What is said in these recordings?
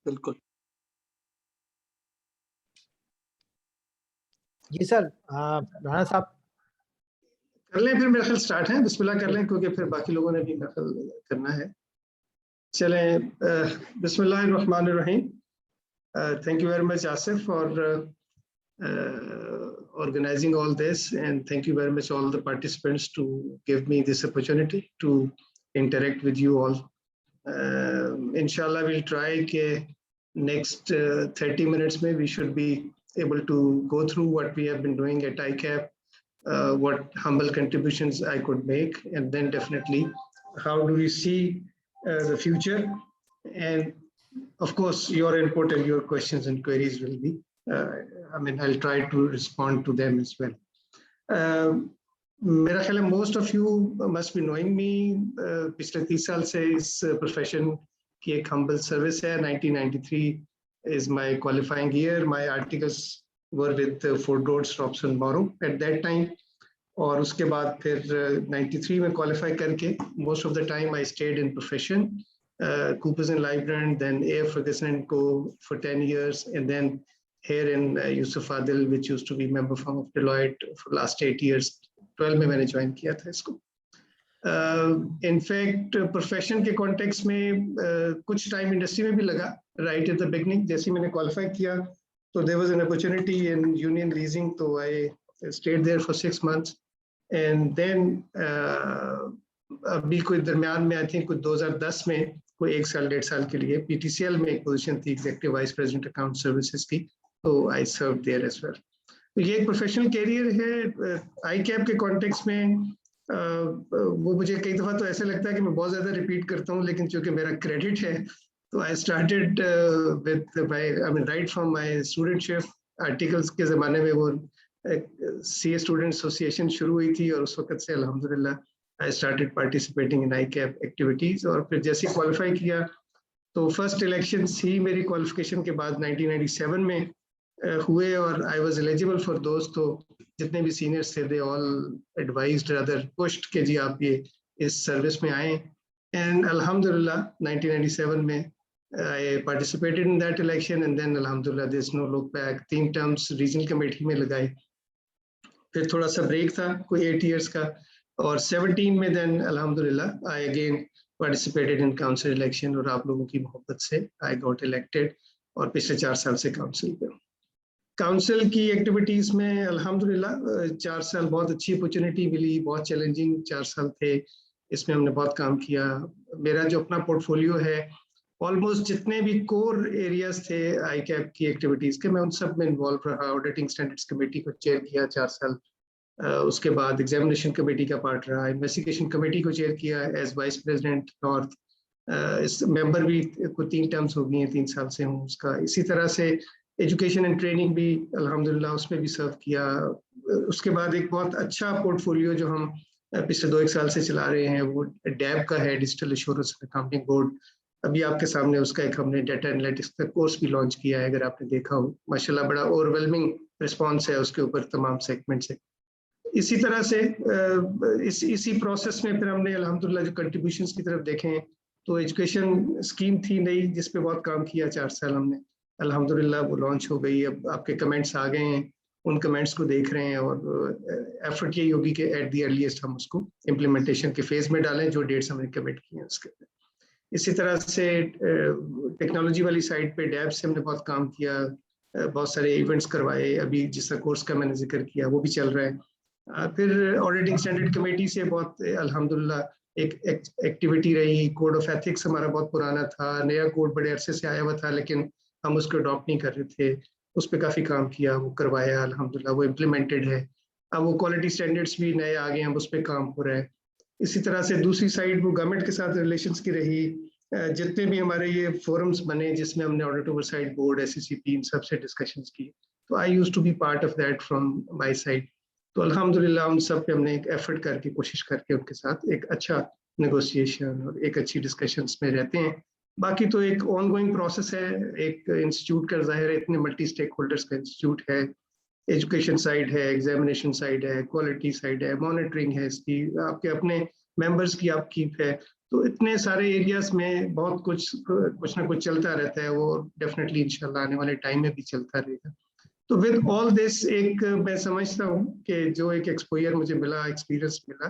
बिल्कुल। जी सर, राणा साहब कर लें फिर, मेरा ख्याल स्टार्ट है, बिस्मिल्लाह कर लें क्योंकि फिर बाकी लोगों ने भी मेरा ख्याल करना है। चलें, बिस्मिल्लाहिर्रहमानिर्रहीम। Thank you very much, Asif, for organizing all this, and thank you very much all the participants to give me this opportunity to interact with you all. Inshallah, we'll try ke next 30 minutes में we should be able to go through what we have been doing at ICAP, what humble contributions I could make, and then definitely how do we see the future. And of course, your input and your questions and queries will be, I'll try to respond to them as well. मेरा ख्याल है most of you must be knowing me. पिछले 30 साल से इस profession की एक humble service है. 1993 is my qualifying year. My articles were with Ford Rhodes, Robson Morrow at that time. और उसके बाद फिर 93 में qualify करके most of the time I stayed in profession. Coopers and Lybrand, then A.F. Ferguson & Co. for 10 years, and then here in Yusuf Adil, which used to be member firm of Deloitte for last 8 years. 12 में मैंने join किया था इसको. In fact, profession के context में कुछ time industry में भी लगा right at the beginning. जैसे मैंने qualify किया, so there was an opportunity in union leasing, so I stayed there for 6 months, and then अभी कोई दरमियान में I think 2010 में कोई 1 साल 1.5 साल के लिए PTCL में एक पोजीशन थी executive vice president account services की, तो आई सर्व देयर एज वेल. तो ये एक प्रोफेशनल कैरियर है. ICAP के कॉन्टेक्स्ट में वो मुझे कई दफ़ा तो ऐसा लगता है कि मैं बहुत ज़्यादा रिपीट करता हूँ, लेकिन चूँकि मेरा क्रेडिट है तो I started with right from my studentship. Articles के ज़माने में वो CA स्टूडेंट एसोसिएशन शुरू हुई थी और उस वक्त से अल्हम्दुलिल्लाह I started participating in ICAP activities. और फिर जैसे क्वालिफाई किया तो फर्स्ट इलेक्शंस ही मेरी क्वालिफिकेशन के बाद 1997 में हुए और आई वाज एलिजिबल फॉर दोस्त. तो जितने भी सीनियर्स थे they all advised rather pushed के जी आप ये इस सर्विस में आए. एंड अल्हम्दुलिल्लाह 1997 में I participated in that election, and then अल्हम्दुलिल्लाह there's no look back. 3 terms regional committee में लगाए, फिर थोड़ा सा ब्रेक था कोई 8 इयर्स का, और 17 में देन अल्हम्दुलिल्लाह I again participated in council election और आप लोगों की मोहब्बत से आई गॉट इलेक्टेड और पिछले 4 साल से काउंसिल पे. काउंसिल की एक्टिविटीज़ में अल्हम्दुलिल्लाह 4 साल बहुत अच्छी अपॉर्चुनिटी मिली. बहुत चैलेंजिंग 4 साल थे, इसमें हमने बहुत काम किया. मेरा जो अपना पोर्टफोलियो है, ऑलमोस्ट जितने भी कोर एरियाज थे ICAP की एक्टिविटीज़ के, मैं उन सब में इन्वॉल्व रहा. ऑडिटिंग स्टैंडर्ड्स कमेटी को चेयर किया 4 साल, उसके बाद एग्जामिनेशन कमेटी का पार्ट रहा, इन्वेस्टिगेशन कमेटी को चेयर किया एज वाइस प्रेसिडेंट नॉर्थ. इस मेंबर भी को 3 टर्म्स हो गई हैं, 3 साल से हूँ उसका. इसी तरह से एजुकेशन एंड ट्रेनिंग भी अल्हम्दुलिल्लाह उसमें भी सर्व किया. उसके बाद एक बहुत अच्छा पोर्टफोलियो जो हम पिछले 2-1 साल से चला रहे हैं वो डैब का है, डिजिटल एश्योरेंस अकाउंटिंग बोर्ड. अभी आपके सामने उसका एक हमने डाटा एनालिटिक्स का कोर्स भी लॉन्च किया है, अगर आपने देखा हो. माशाल्लाह बड़ा ओवरवेलमिंग रिस्पॉन्स है उसके ऊपर तमाम सेगमेंट से. इसी तरह से इसी प्रोसेस में फिर हमने अल्हम्दुलिल्लाह जो कंट्रीब्यूशंस की तरफ देखें तो एजुकेशन स्कीम थी नई जिस पे बहुत काम किया 4 साल हमने. अल्हम्दुलिल्लाह वो लॉन्च हो गई. अब आपके कमेंट्स आ गए हैं, उन कमेंट्स को देख रहे हैं और एफर्ट यही होगी कि एट द अर्लीस्ट हम उसको इम्प्लीमेंटेशन के फेज में डालें जो डेट्स हमने कमिट किए हैं उसके. इसी तरह से टेक्नोलॉजी वाली साइड पे डैब से हमने बहुत काम किया, बहुत सारे इवेंट्स करवाए. अभी जिसका कोर्स का मैंने जिक्र किया वो भी चल रहा है. फिर ऑडिटिंग स्टैंडर्ड कमेटी से बहुत अल्हम्दुलिल्लाह एक एक्टिविटी रही. कोड ऑफ एथिक्स हमारा बहुत पुराना था, नया कोड बड़े अरसे से आया हुआ था लेकिन हम उसको अडॉप्ट नहीं कर रहे थे. उस पर काफ़ी काम किया, वो करवाया, अल्हम्दुलिल्लाह वो इम्प्लीमेंटेड है. अब वो क्वालिटी स्टैंडर्ड्स भी नए आ गए हैं, अब उस पर काम हो रहा है. इसी तरह से दूसरी साइड वो गवर्नमेंट के साथ रिलेशंस की रही. जितने भी हमारे ये फोरम्स बने जिसमें हमने ऑडिट ओवरसाइट बोर्ड, SECP, इन सबसे डिस्कशंस की, तो I used to be part of that from my side. तो अल्हम्दुलिल्लाह उन सब पे हमने एक एफर्ट करके कोशिश करके उनके साथ एक अच्छा नेगोशिएशन और एक अच्छी डिस्कशंस में रहते हैं. बाकी तो एक ऑनगोइंग प्रोसेस है. एक इंस्टीट्यूट का ज़ाहिर है इतने मल्टी स्टेक होल्डर्स का इंस्टीट्यूट है. एजुकेशन साइड है, एग्जामिनेशन साइड है, क्वालिटी साइड है, मॉनिटरिंग है, इसकी आपके अपने मेंबर्स की आपकी है. तो इतने सारे एरियाज में बहुत कुछ ना कुछ चलता रहता है, वो डेफिनेटली इंशाल्लाह आने वाले टाइम में भी चलता रहेगा। तो विद ऑल दिस एक मैं समझता हूँ कि जो एक एक्सपोजर मुझे मिला, एक्सपीरियंस मिला,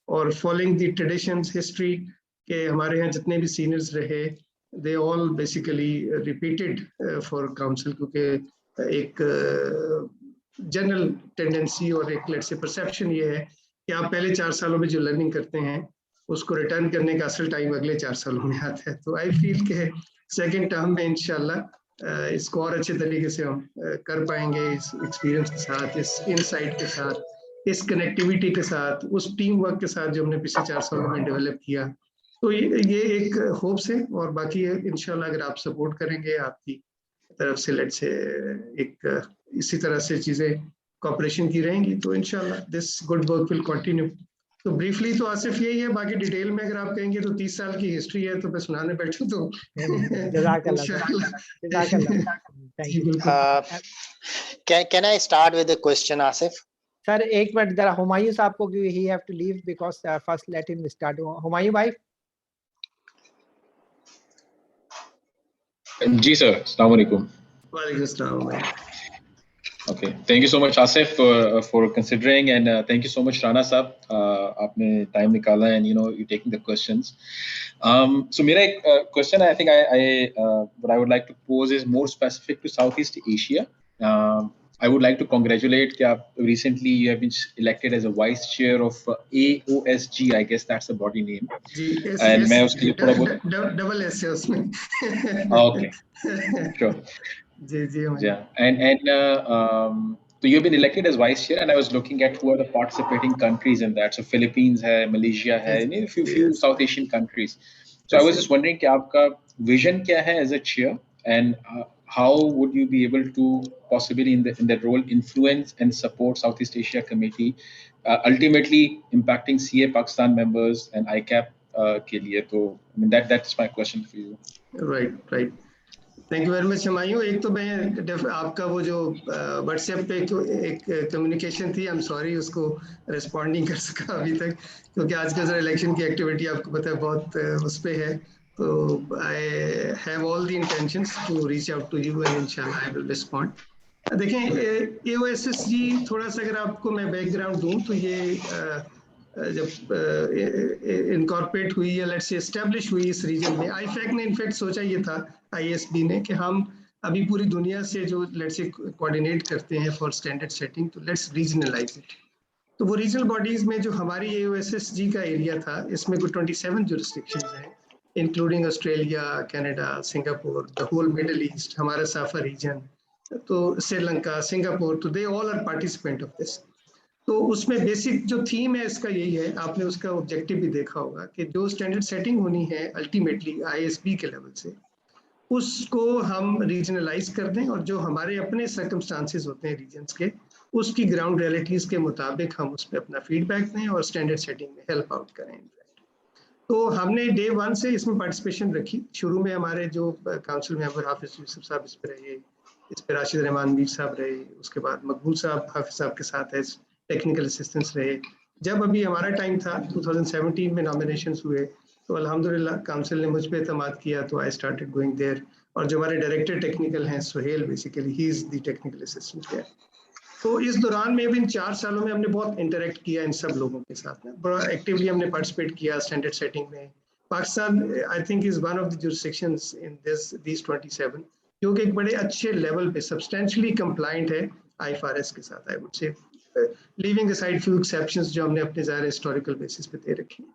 और फॉलोइंग द ट्रेडिशंस, हिस्ट्री के हमारे यहाँ जितने भी सीनियर्स रहे, they all basically repeated for council, क्योंकि एक जनरल टेंडेंसी और एक लेट्स से परसेप्शन ये है कि आप पहले 4 सालों में जो लर्निंग करते हैं उसको रिटर्न करने का असल टाइम अगले 4 सालों में आता है। तो आई फील के सेकेंड टर्म में इंशाल्लाह इसको और अच्छे तरीके से हम कर पाएंगे, इस एक्सपीरियंस के साथ, इस इनसाइट के साथ, इस कनेक्टिविटी के साथ, उस टीम वर्क के साथ जो हमने पिछले 4 सालों में डेवलप किया। तो ये एक होप्स है, और बाकी इंशाल्लाह अगर आप सपोर्ट करेंगे, आपकी तरफ से लेट्स से एक इसी तरह से चीजें कॉपरेशन की रहेंगी, तो इंशाल्लाह this good work will continue. तो ब्रीफली तो आसिफ यही है, बाकी डिटेल में अगर आप कहेंगे तो 30 साल की हिस्ट्री है, तो मैं सुनाने बैठूं तो Can I start with a question, Asif? Sir एक मिनट जरा हुमायूं साहब को, he have to leave because first let him start. Humayun भाई। जी सर, अस्सलाम वालेकुम। वालेकुम अस्सलाम। Okay, thank you so much Asif for considering, and thank you so much Rana साहब, आपने time निकाला and you taking the questions. So मेरा एक question I think what I would like to pose is more specific to Southeast Asia. I would like to congratulate कि आप recently you have been elected as a vice chair of AOSG, I guess that's the body name. And मैं उसके लिए थोड़ा बहुत double S है उसमें. Okay, sure. Yeah, and so you've been elected as vice chair, and I was looking at who are the participating countries in that. So Philippines hai, Malaysia hai, and a few South Asian countries. So I was just wondering कि आपका vision क्या है as a chair, and how would you be able to possibly in that role influence and support Southeast Asia Committee, ultimately impacting CA Pakistan members and ICAP के लिए? तो I mean that's my question for you. Right. Thank you very much Humayun. एक तो मैं आपका वो जो WhatsApp पे एक कम्युनिकेशन थी, आई एम सॉरी उसको रिस्पॉन्ड नहीं कर सका अभी तक, क्योंकि आजकल जरा इलेक्शन की एक्टिविटी आपको पता है बहुत उस पे है। तो I have all the intentions to reach out to you and इंशाल्लाह आई विल रिस्पॉन्ड। देखें AOSSG थोड़ा सा अगर आपको मैं बैकग्राउंड दूं तो ये जब इनकॉर्पोरेट हुई या लेट्स से एस्टेब्लिश हुई इस रीजन में, आईफैक ने इनफैक्ट सोचा ये था, ISB ने, कि हम अभी पूरी दुनिया से जो लेट्स से कोऑर्डिनेट करते हैं फॉर स्टैंडर्ड सेटिंग, तो लेट्स रीजनलाइज इट। तो वो रीजनल बॉडीज में जो हमारी AOSSG का एरिया था, इसमें कोई 27 जुरिस्डिक्शंस हैं, including Australia, Canada, Singapore, the whole Middle East, हमारा साफा रीजन, तो श्रीलंका, सिंगापुर, तो they all are participant of this. तो उसमें बेसिक जो थीम है इसका यही है, आपने उसका ऑब्जेक्टिव भी देखा होगा, कि जो स्टैंडर्ड सेटिंग होनी है अल्टीमेटली ISB के लेवल से, उसको हम रीजनलाइज कर दें, और जो हमारे अपने सर्कमस्टांसेस होते हैं रीजन्स के, उसकी ग्राउंड रियलिटीज़ के मुताबिक हम उस पर अपना फीडबैक दें और स्टैंडर्ड सेटिंग में हेल्प आउट करें। तो हमने डे 1 से इसमें पार्टिसिपेशन रखी। शुरू में हमारे जो काउंसिल मेंबर हाफिज यूसुफ साहब इस पर रहे, इस पर राशिद रहमान मीर साहब रहे, उसके बाद मकबूल साहब हाफिज साहब के साथ है टेक्निकल असिस्टेंट्स रहे। जब अभी हमारा टाइम था 2017 में नॉमिनेशंस हुए, तो अल्हम्दुलिल्लाह काउंसिल ने मुझ पे एतमाद किया, तो आई स्टार्टेड गोइंग देयर। और जो हमारे डायरेक्टर टेक्निकल हैं Suhail, basically he is the technical assistant there. तो इस दौरान में भी इन 4 सालों में हमने बहुत इंटरेक्ट किया इन सब लोगों के साथ में, बड़ा एक्टिवली हमने पार्टिसिपेट किया स्टैंडर्ड सेटिंग में। Pakistan I think is one of the jurisdictions in this 27 जो कि एक बड़े अच्छे लेवल पे सब्सटेंशियली कंप्लाइंट है IFRS के साथ, आई वुड से, लीविंग असाइड फ्यू एक्सेप्शंस जो हमने अपने ज़ाहिर हिस्टोरिकल बेसिस पे दे रखी हैं।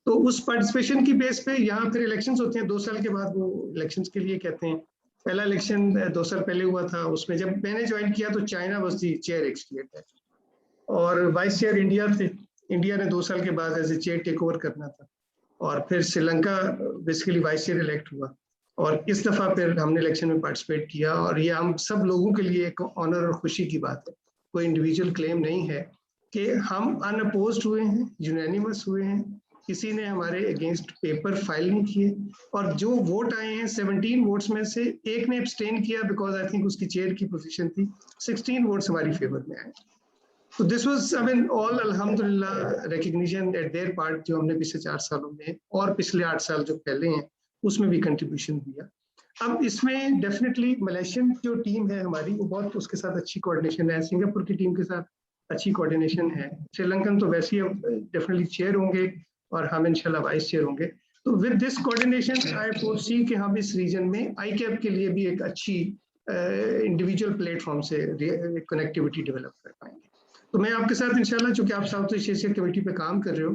तो उस पार्टिसिपेशन की बेस पे यहाँ फिर इलेक्शंस होते हैं 2 साल के बाद, वो इलेक्शंस के लिए कहते हैं। पहला इलेक्शन 2 साल पहले हुआ था, उसमें जब मैंने ज्वाइन किया तो चाइना वाज दी चेयर एक्सटिएट, और वाइस चेयर इंडिया थे। इंडिया ने 2 साल के बाद as a chair take over करना था, और फिर Sri Lanka basically vice chair elect हुआ, और इस दफ़ा फिर हमने इलेक्शन में पार्टिसिपेट किया। और ये हम सब लोगों के लिए एक ऑनर और खुशी की बात है, कोई इंडिविजुअल क्लेम नहीं है, कि हम अनअपोज्ड हुए हैं, यूनानिमस हुए हैं, किसी ने हमारे अगेंस्ट पेपर फाइल नहीं किए, और जो वोट आए हैं 17 वोट्स में से एक ने एब्सटेन किया बिकॉज आई थिंक उसकी चेयर की पोजीशन थी, 16 वोट्स हमारी फेवर में आए। So this was, I mean, all alhamdulillah recognition at their part जो हमने पिछले 4 सालों में और पिछले 8 साल जो पहले हैं उसमें भी कंट्रीब्यूशन दिया। अब इसमें डेफिनेटली मलेशियन जो टीम है हमारी वो बहुत उसके साथ अच्छी कोऑर्डिनेशन है, सिंगापुर की टीम के साथ अच्छी कोऑर्डिनेशन है, श्रीलंकन तो वैसे ही डेफिनेटली चेयर होंगे और हम इंशाल्लाह वाइस चेयर होंगे। तो with this coordination I foresee कि हम इस रीजन में ICAP के लिए भी एक अच्छी इंडिविजुअल प्लेटफॉर्म से कनेक्टिविटी डेवलप कर पाएंगे। तो मैं आपके साथ इंशाल्लाह, चूंकि आप साउथ ईस्ट एशिया कमेटी पे काम कर रहे हो,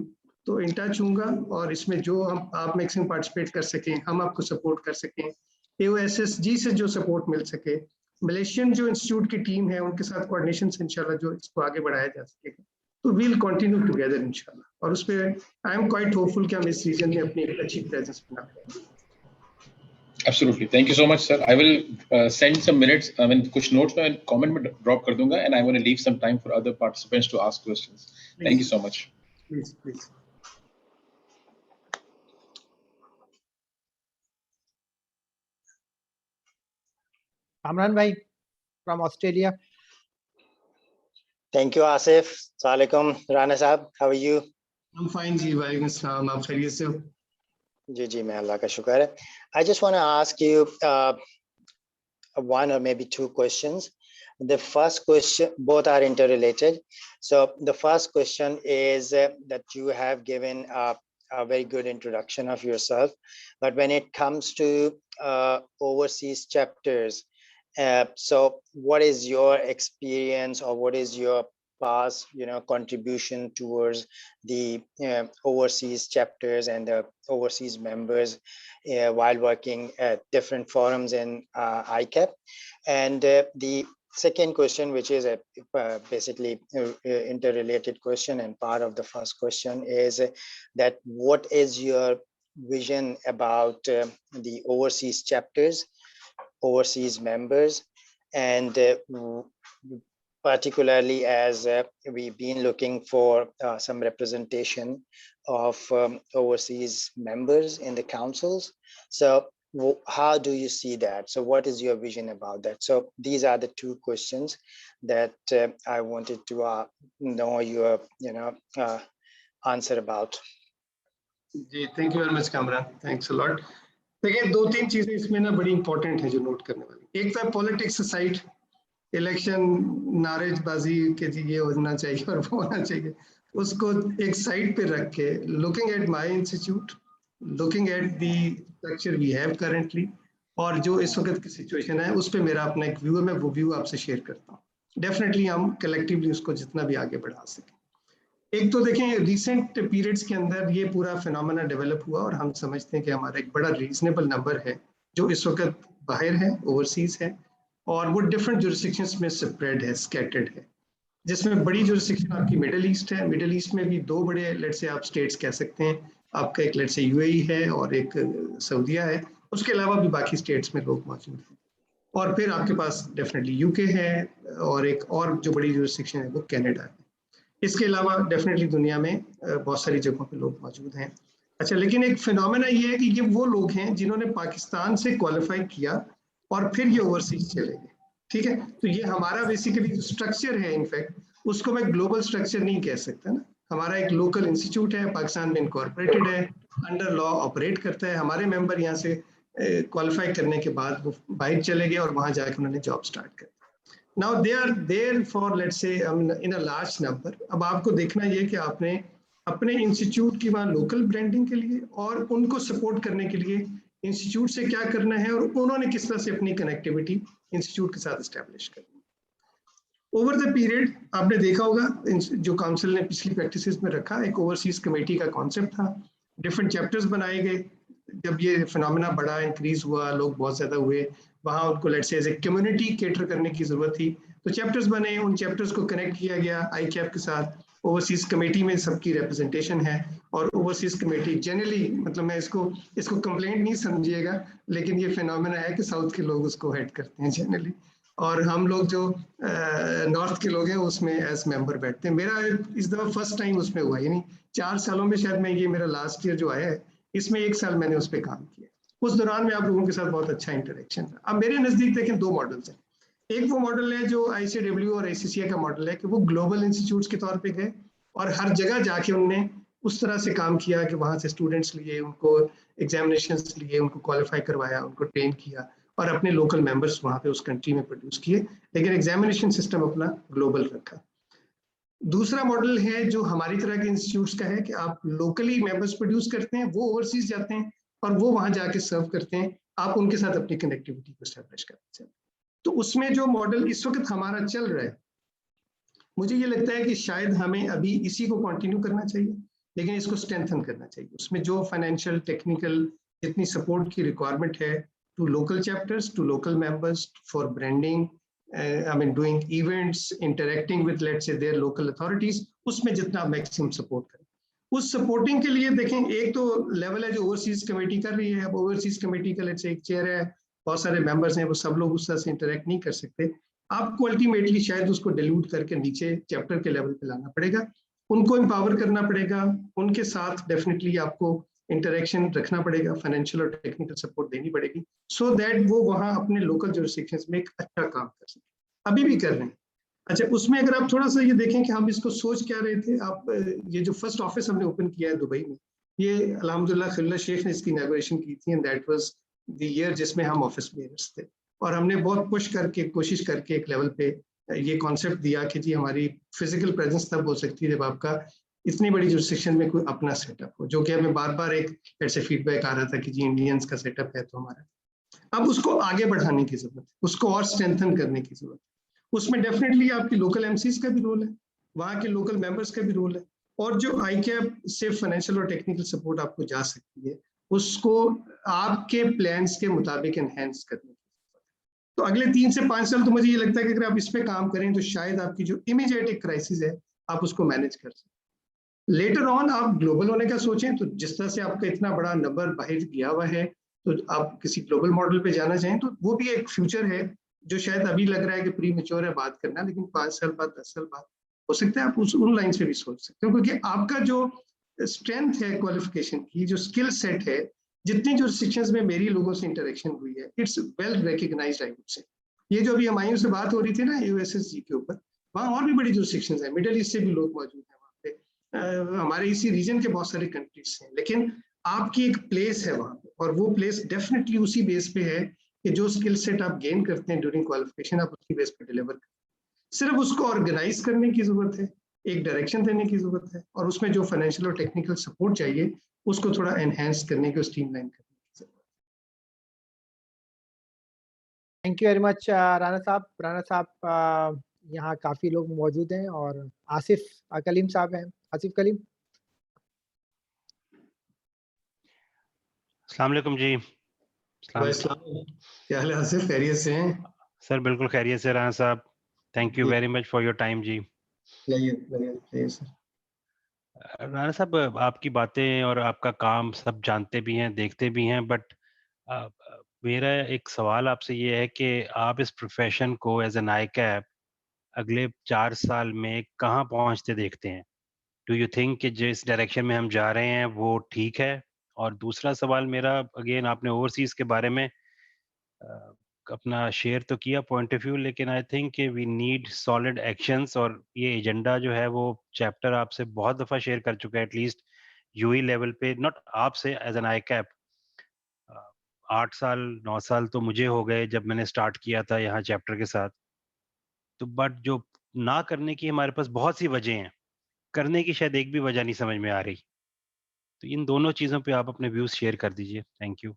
तो इन टच हूँगा और इसमें जो हम आप मैक्सिमम पार्टिसिपेट कर सकें, हम आपको सपोर्ट कर सकें, AOSSG से जो सपोर्ट मिल सके, मलेशियन जो इंस्टीट्यूट की टीम है उनके साथ कोऑर्डिनेशन से इंशाल्लाह जो इसको आगे बढ़ाया जा सकेगा, तो वील कंटिन्यू टुगेदर इंशाल्लाह। और उस पर आई एम क्वाइट होपफुल कि हम इस रीजन में अपनी एक अच्छी प्रेजेंस बना पाएंगे। Absolutely. Thank you so much, sir. I will send some minutes. I mean, कुछ notes में comment में drop कर दूंगा, and I want to leave some time for other participants to ask questions. Please. Thank you so much. Please, please. Kamran bhai from Australia. Thank you, Asif. Assalamualaikum, Rana Sahab. How are you? I'm fine जी, वालेकुम अस्सलाम, आप खैरियत से हो? जी जी, मैं अल्लाह का शुक्र है। I just want to ask you one or maybe two questions. The first question, both are interrelated. So the first question is that you have given a very good introduction of yourself, but when it comes to overseas chapters, so what is your experience or what is your past contribution towards the overseas chapters and the overseas members while working at different forums in ICAP? And the second question, which is a basically interrelated question and part of the first question, is that what is your vision about the overseas chapters, overseas members, and particularly as we've been looking for some representation of overseas members in the councils. So how do you see that? So what is your vision about that? So these are the two questions that I wanted to know your answer about. जी, thank you very much Kamran, thanks a lot. देखिए, दो तीन चीजें इसमें ना बड़ी important है जो नोट करने वाली। एक तो पॉलिटिक्स साइड, इलेक्शन नारेबाजी के जी ये होना चाहिए और वो होना चाहिए, उसको एक साइड पे रख के looking at my institute, looking at the structure we have currently, और जो इस वक्त की सिचुएशन है उस पे मेरा अपना एक व्यू है, मैं वो व्यू आपसे शेयर करता हूँ। डेफिनेटली हम कलेक्टिवली उसको जितना भी आगे बढ़ा सकें। एक तो देखें, रिसेंट पीरियड्स के अंदर ये पूरा फिनोमेना डेवलप हुआ और हम समझते हैं कि हमारा एक बड़ा रीजनेबल नंबर है जो इस वक्त बाहर है, ओवरसीज है, और वो डिफरेंट जुरिस्डिक्शंस में स्प्रेड है, स्कैटर्ड है, जिसमें बड़ी जुरिस्डिक्शन आपकी मिडिल ईस्ट है। मिडिल ईस्ट में भी दो बड़े लेट से आप स्टेट्स कह सकते हैं, आपका एक लेट से UAE है और एक सऊदीया है, उसके अलावा भी बाकी स्टेट्स में लोग मौजूद हैं, और फिर आपके पास डेफिनेटली UK है, और एक और जो बड़ी जुरिस्डिक्शन है वो कनाडा है। इसके अलावा डेफिनेटली दुनिया में बहुत सारी जगहों पे लोग मौजूद हैं। अच्छा, लेकिन एक फिनोमेना ये है कि ये वो लोग हैं जिन्होंने पाकिस्तान से क्वालिफाई किया और फिर ये ओवरसीज चले गए, ठीक है। तो ये हमारा बेसिकली जो स्ट्रक्चर है, इनफैक्ट उसको मैं ग्लोबल स्ट्रक्चर नहीं कह सकता ना, हमारा एक लोकल इंस्टीट्यूट है, पाकिस्तान में इनकॉर्पोरेटेड है, अंडर लॉ ऑपरेट करता है। हमारे मेंबर यहाँ से क्वालिफाई करने के बाद वो बाहर चले गए और वहाँ जाके उन्होंने जॉब स्टार्ट कर। Now they are there for let's say in a large number. अब आपको देखना ये कि आपने अपने इंस्टीट्यूट की वहाँ लोकल ब्रांडिंग के लिए और उनको सपोर्ट करने के लिए इंस्टीट्यूट से क्या करना है और उन्होंने किस तरह से अपनी कनेक्टिविटी इंस्टीट्यूट के साथ इस्टेब्लिश करनी है। ओवर द पीरियड आपने देखा होगा जो काउंसिल ने पिछली प्रैक्टिसेस में रखा, एक ओवरसीज कमेटी का कॉन्सेप्ट था, डिफरेंट चैप्टर्स बनाए गए। जब ये फिनोमेना बड़ा इंक्रीज हुआ, लोग बहुत ज्यादा हुए, वहाँ उनको let's say as a community cater करने की जरूरत थी, तो चैप्टर्स बने, उन चैप्टर्स को कनेक्ट किया गया ICAP के साथ। ओवरसीज कमेटी में सबकी रिप्रेजेंटेशन है, और ओवरसीज कमेटी जनरली, मतलब मैं इसको कंप्लेंट नहीं समझिएगा, लेकिन ये फिनोमेना है कि साउथ के लोग उसको हेड करते हैं जनरली, और हम लोग जो नॉर्थ के लोग हैं उसमें एज मेंबर बैठते हैं। मेरा इस दफा फर्स्ट टाइम उसमें हुआ, यानी 4 सालों में शायद मैं, ये मेरा लास्ट ईयर जो आया है, इसमें 1 साल मैंने उस पर काम किया। उस दौरान में आप लोगों के साथ बहुत अच्छा इंटरेक्शन था। अब मेरे नजदीक देखें, 2 मॉडल्स हैं। एक वो मॉडल है जो ICAW और ACCI का मॉडल है कि वो ग्लोबल इंस्टीट्यूट्स के तौर पे गए और हर जगह जाके उनने उस तरह से काम किया कि वहां से स्टूडेंट्स लिए, उनको एग्जामिनेशंस लिए, उनको क्वालिफाई करवाया, उनको ट्रेन किया और अपने लोकल मेंबर्स वहां पे उस कंट्री में प्रोड्यूस किए, लेकिन एग्जामिनेशन सिस्टम अपना ग्लोबल रखा। दूसरा मॉडल है जो हमारी तरह के इंस्टीट्यूट्स का है कि आप लोकली मेंबर्स प्रोड्यूस करते हैं, वो ओवरसीज जाते हैं और वो वहां जाके सर्व करते हैं, आप उनके साथ अपनी कनेक्टिविटी को एस्टैब्लिश करते हैं। तो उसमें जो मॉडल इस वक्त हमारा चल रहा है, मुझे ये लगता है कि शायद हमें अभी इसी को कंटिन्यू करना चाहिए, लेकिन इसको स्ट्रेंथन करना चाहिए। उसमें जो फाइनेंशियल टेक्निकल जितनी सपोर्ट की रिक्वायरमेंट है to local chapters, to local members, for branding, I mean doing events, interacting with let's say their local authorities, उसमें जितना मैक्सिमम सपोर्ट करें। उस सपोर्टिंग के लिए देखें, एक तो लेवल है जो ओवरसीज कमेटी कर रही है। अब ओवरसीज कमेटी का लेट्स से एक चेयर है, बहुत सारे मेंबर्स हैं, वो सब लोग उस तरह से इंटरेक्ट नहीं कर सकते। आपको अल्टीमेटली शायद उसको डिल्यूट करके नीचे चैप्टर के लेवल पे लाना पड़ेगा, उनको एम्पावर करना पड़ेगा, उनके साथ डेफिनेटली आपको इंटरेक्शन रखना पड़ेगा, फाइनेंशियल और टेक्निकल सपोर्ट देनी पड़ेगी, सो दैट वो वहाँ अपने लोकल जुरिस्डिक्शंस में एक अच्छा काम कर सके। अभी भी कर रहे हैं। अच्छा, उसमें अगर आप थोड़ा सा ये देखें कि हम इसको सोच क्या रहे थे, आप ये जो फर्स्ट ऑफिस हमने ओपन किया है दुबई में, ये अल्हम्दुलिल्लाह खिल्ला शेख ने इसकी इनॉग्रेशन की थी, and that was the year जिसमें हम ऑफिस बेयर्स थे, और हमने बहुत पुश करके, कोशिश करके एक लेवल पे ये कॉन्सेप्ट दिया कि जी हमारी फिजिकल प्रेजेंस तब हो सकती है जब आपका इतनी बड़ी जुरिस्डिक्शन में कोई अपना सेटअप हो, जो कि हमें बार बार एक ऐसे फीडबैक आ रहा था कि जी इंडियंस का सेटअप है तो हमारा। अब उसको आगे बढ़ाने की जरूरत है, उसको और स्ट्रेंथन करने की जरूरत है। उसमें डेफिनेटली आपकी लोकल एमसीज का भी रोल है, वहाँ के लोकल मेंबर्स का भी रोल है, और जो ICAP से फाइनेंशियल और टेक्निकल सपोर्ट आपको जा सकती है, उसको आपके प्लान्स के मुताबिक एनहेंस करने की। तो अगले 3 से 5 साल तो मुझे ये लगता है कि अगर आप इस पे काम करें तो शायद आपकी जो इमीडिएट एक क्राइसिस है आप उसको मैनेज कर सकें। लेटर ऑन आप ग्लोबल होने का सोचें तो जिस तरह से आपका इतना बड़ा नंबर बाहर गया हुआ है, तो आप किसी ग्लोबल मॉडल पे जाना चाहें तो वो भी एक फ्यूचर है जो शायद अभी लग रहा है कि प्री मैच्योर है बात करना, लेकिन 5 साल बाद 10 साल बाद हो सकता है आप उन लाइन्स पे भी सोच सकते हो, क्योंकि आपका जो स्ट्रेंथ है क्वालिफिकेशन की, जो स्किल सेट है, जितनी जो सेक्शंस में मेरी लोगों से इंटरेक्शन हुई है, it's well recognised I would say. ये जो अभी हमायूं से बात हो रही थी ना USSG के ऊपर, वहाँ और भी बड़ी जो सेक्शंस है, मिडिल ईस्ट से भी लोग मौजूद हैं वहाँ पे, हमारे इसी रीजन के बहुत सारे कंट्रीज हैं, लेकिन आपकी एक प्लेस है वहाँ पे, और वो प्लेस डेफिनेटली उसी बेस पे है कि जो स्किल सेट आप गेन करते हैं ड्यूरिंग क्वालिफिकेशन आप उसकी बेस पे डिलीवर करते हैं। सिर्फ उसको ऑर्गेनाइज करने की जरूरत है, एक डायरेक्शन देने की जरूरत है, और उसमें जो फाइनेंशियल और टेक्निकल सपोर्ट चाहिए उसको थोड़ा एनहेंस करने की, स्ट्रीमलाइन करने की जरूरत है। Thank you very much Rana साहब। राणा साहब यहाँ काफी लोग मौजूद हैं, और आसिफ कलीम साहब हैं। आसिफ कलीम। अस्सलाम वालेकुम जी। क्या हाल है आसिफ, खैरियत से हैं? सर बिल्कुल खैरियत से राणा साहब, thank you very much for your time जी। राणा साहब, आपकी बातें और आपका काम सब जानते भी हैं, देखते भी हैं, बट मेरा एक सवाल आपसे ये है कि आप इस प्रोफेशन को एज एन ICAP अगले 4 साल में कहाँ पहुँचते देखते हैं? डू यू थिंक कि जिस डायरेक्शन में हम जा रहे हैं वो ठीक है? और दूसरा सवाल मेरा, अगेन आपने ओवरसीज के बारे में अपना शेयर तो किया पॉइंट ऑफ व्यू, लेकिन I think we need solid actions, और ये एजेंडा जो है वो चैप्टर आपसे बहुत दफ़ा शेयर कर चुका है, एटलीस्ट यूई लेवल पे, नॉट आपसे एज एन ICAP। 8 साल 9 साल तो मुझे हो गए जब मैंने स्टार्ट किया था यहाँ चैप्टर के साथ, तो बट जो ना करने की हमारे पास बहुत सी वजह हैं, करने की शायद एक भी वजह नहीं समझ में आ रही। तो इन दोनों चीज़ों पे आप अपने व्यूज़ शेयर कर दीजिए। Thank you.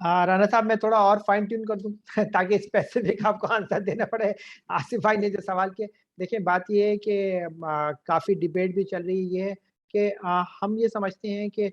राणा साहब, मैं थोड़ा और फाइन ट्यून कर दूं ताकि स्पेसिफिक आपको आंसर देना पड़े आसिफ भाई ने जो सवाल किए। देखिए, बात ये है कि काफ़ी डिबेट भी चल रही है कि हम ये समझते हैं कि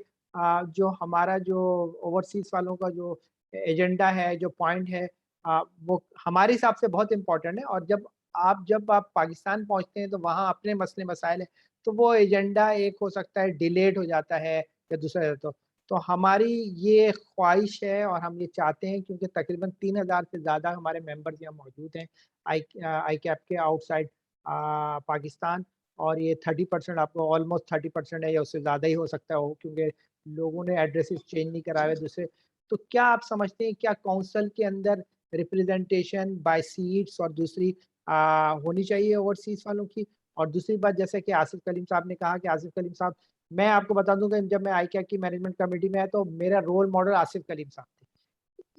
जो हमारा जो ओवरसीज वालों का जो एजेंडा है, जो पॉइंट है, वो हमारे हिसाब से बहुत इम्पोर्टेंट है, और जब आप पाकिस्तान पहुंचते हैं तो वहाँ अपने मसले मसाइल है, तो वो एजेंडा एक हो सकता है डिलेड हो जाता है या दूसरा। तो हमारी ये ख्वाहिश है और हम ये चाहते हैं, क्योंकि तकरीबन 3000 से ज़्यादा हमारे मेंबर्स यहाँ मौजूद हैं ICAP के आउटसाइड पाकिस्तान, और ये 30% आपको ऑलमोस्ट 30% है या उससे ज़्यादा ही हो सकता है, क्योंकि लोगों ने एड्रेसेस चेंज नहीं कराए दूसरे। तो क्या आप समझते हैं, क्या काउंसिल के अंदर रिप्रेजेंटेशन बाय सीट्स और दूसरी होनी चाहिए ओवरसीज वालों की। और दूसरी बात, जैसे कि आसिफ कलीम साहब ने कहा कि आसिफ कलीम साहब, मैं आपको बता दूं कि जब मैं आईकैक की मैनेजमेंट कमेटी में आया तो मेरा रोल मॉडल आसिफ कलीम साहब थे।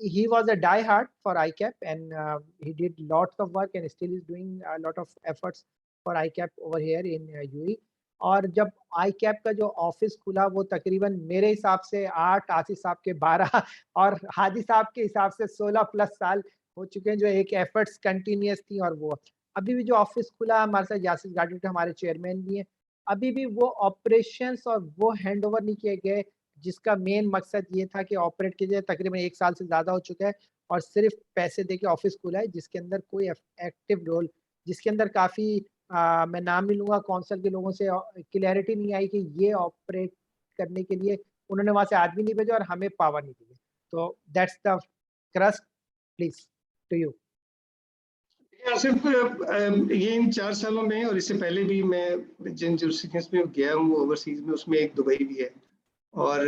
He was a die-hard for ICAP and he did lots of work and still is doing a lot of efforts for ICAP over here in UAE. और जब ICAP का जो ऑफिस खुला वो तकरीबन मेरे हिसाब से 8, आसिफ साहब के 12 और हादी साहब के हिसाब से 16 प्लस साल हो चुके हैं जो एक एफर्ट्स कंटिन्यूस थी। और वो अभी भी जो ऑफिस खुला, हमारे साथ यासिर गाडुट हमारे चेयरमैन भी हैं, अभी भी वो ऑपरेशंस और वो हैंड ओवर नहीं किए गए जिसका मेन मकसद ये था कि ऑपरेट कीजिए। तकरीबन 1 साल से ज़्यादा हो चुका है और सिर्फ पैसे देके ऑफिस खुला है जिसके अंदर कोई एक्टिव रोल, जिसके अंदर काफ़ी मैं नाम नहीं लूँगा, कौंसिल के लोगों से क्लैरिटी नहीं आई कि ये ऑपरेट करने के लिए उन्होंने वहाँ से आदमी नहीं भेजा और हमें पावर नहीं दी। तो that's the crust, please to you. सिर्फ ये इन 4 सालों में और इससे पहले भी मैं जिन जुरिस्डिक्शंस में गया हूँ ओवरसीज में, उसमें एक दुबई भी है और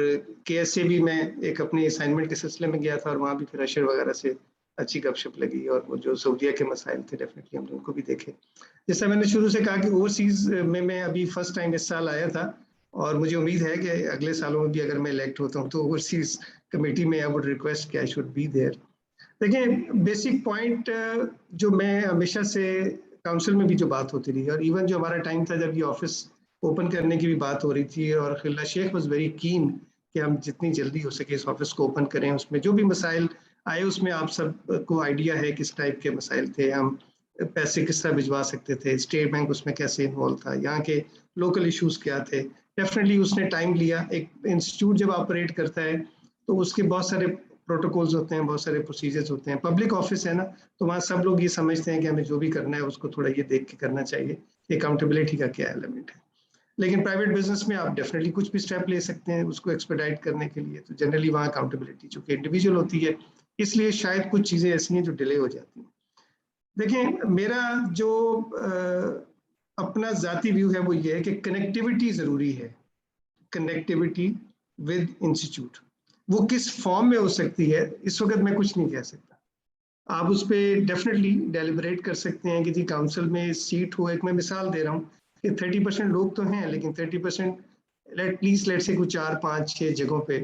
KSA भी मैं एक अपने असाइनमेंट के सिलसिले में गया था और वहाँ भी फिर अशर वगैरह से अच्छी गपशप लगी और वो जो सऊदीया के मसाइल थे डेफिनेटली हमने उनको भी देखे। जैसा मैंने शुरू से कहा कि ओवरसीज में मैं अभी फर्स्ट टाइम इस साल आया था और मुझे उम्मीद है कि अगले सालों में भी अगर मैं इलेक्ट होता हूँ तो ओवरसीज कमेटी में आई वुड रिक्वेस्ट कि आई शुड बी देयर। देखिए बेसिक पॉइंट जो मैं हमेशा से काउंसिल में भी जो बात होती रही और इवन जो हमारा टाइम था जब ये ऑफिस ओपन करने की भी बात हो रही थी और खिल्ला शेख वाज वेरी कीन कि हम जितनी जल्दी हो सके इस ऑफिस को ओपन करें। उसमें जो भी मसाइल आए उसमें आप सबको आइडिया है किस टाइप के मसाइल थे, हम पैसे किस तरह भिजवा सकते थे, स्टेट बैंक उसमें कैसे इन्वॉल्व था, यहाँ के लोकल इश्यूज क्या थे। डेफिनेटली उसने टाइम लिया। एक इंस्टीट्यूट जब ऑपरेट करता है तो उसके बहुत सारे प्रोटोकॉल्स होते हैं, बहुत सारे प्रोसीजर्स होते हैं। पब्लिक ऑफिस है ना, तो वहाँ सब लोग ये समझते हैं कि हमें जो भी करना है उसको थोड़ा ये देख के करना चाहिए, अकाउंटेबिलिटी का क्या एलिमेंट है। लेकिन प्राइवेट बिजनेस में आप डेफिनेटली कुछ भी स्टेप ले सकते हैं उसको एक्सपेडाइट करने के लिए, तो जनरली वहाँ अकाउंटेबिलिटी चूंकि इंडिविजुअल होती है इसलिए शायद कुछ चीज़ें ऐसी हैं जो डिले हो जाती हैं। देखिए मेरा जो अपना ज़ाती व्यू है वो ये है कि कनेक्टिविटी ज़रूरी है। कनेक्टिविटी विद इंस्टीट्यूट, वो किस फॉर्म में हो सकती है इस वक्त मैं कुछ नहीं कह सकता। आप उस पर डेफिनेटली डेलिब्रेट कर सकते हैं कि जी काउंसिल में सीट हो। एक मैं मिसाल दे रहा हूँ कि 30% लोग तो हैं लेकिन 30% एटलीस्ट लेट से कुछ 4, 5, 6 जगहों पे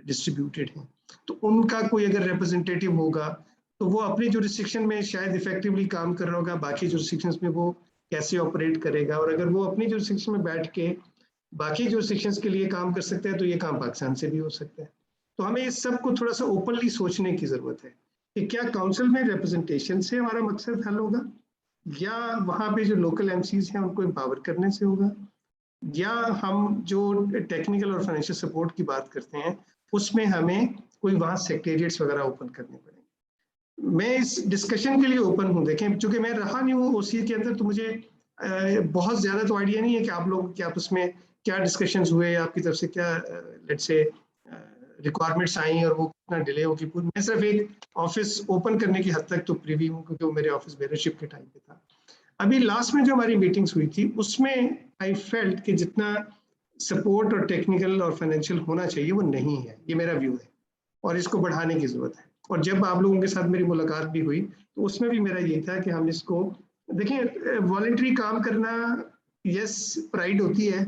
डिस्ट्रीब्यूटेड हैं, तो उनका कोई अगर रिप्रेजेंटेटिव होगा तो वो अपनी जुरिस्डिक्शन में शायद इफेक्टिवली काम कर रहा होगा, बाकी जुरिस्डिक्शंस में वो कैसे ऑपरेट करेगा। और अगर वो अपनी जुरिस्डिक्शन में बैठ के बाकी जुरिस्डिक्शंस के लिए काम कर सकते हैं तो ये काम पाकिस्तान से भी हो सकता है। तो हमें इस सब को थोड़ा सा ओपनली सोचने की जरूरत है कि क्या काउंसिल में रिप्रेजेंटेशन से हमारा मकसद हल होगा या वहाँ पे जो लोकल MCs हैं उनको एम्पावर करने से होगा, या हम जो टेक्निकल और फाइनेंशियल सपोर्ट की बात करते हैं उसमें हमें कोई वहाँ सेक्रेटरिएट्स वगैरह ओपन करने पड़ेंगे। मैं इस डिस्कशन के लिए ओपन हूँ। देखें चूंकि मैं रहा नहीं हूँ OC के अंदर तो मुझे बहुत ज़्यादा तो आइडिया नहीं है कि आप लोग क्या उसमें क्या डिस्कशंस हुए, आपकी तरफ से क्या लेट्स से रिक्वायरमेंट्स आई और वो कितना डिले होगी। मैं सिर्फ एक ऑफिस ओपन करने की हद तक तो प्रीवी हूँ क्योंकि वो मेरे ऑफिस बेयरशिप के टाइम पे था। अभी लास्ट में जो हमारी मीटिंग्स हुई थी उसमें आई फेल्ट कि जितना सपोर्ट और टेक्निकल और फाइनेंशियल होना चाहिए वो नहीं है। ये मेरा व्यू है और इसको बढ़ाने की जरूरत है। और जब आप लोगों के साथ मेरी मुलाकात भी हुई तो उसमें भी मेरा ये था कि हम इसको देखें। वॉलंटरी काम करना यस प्राइड होती है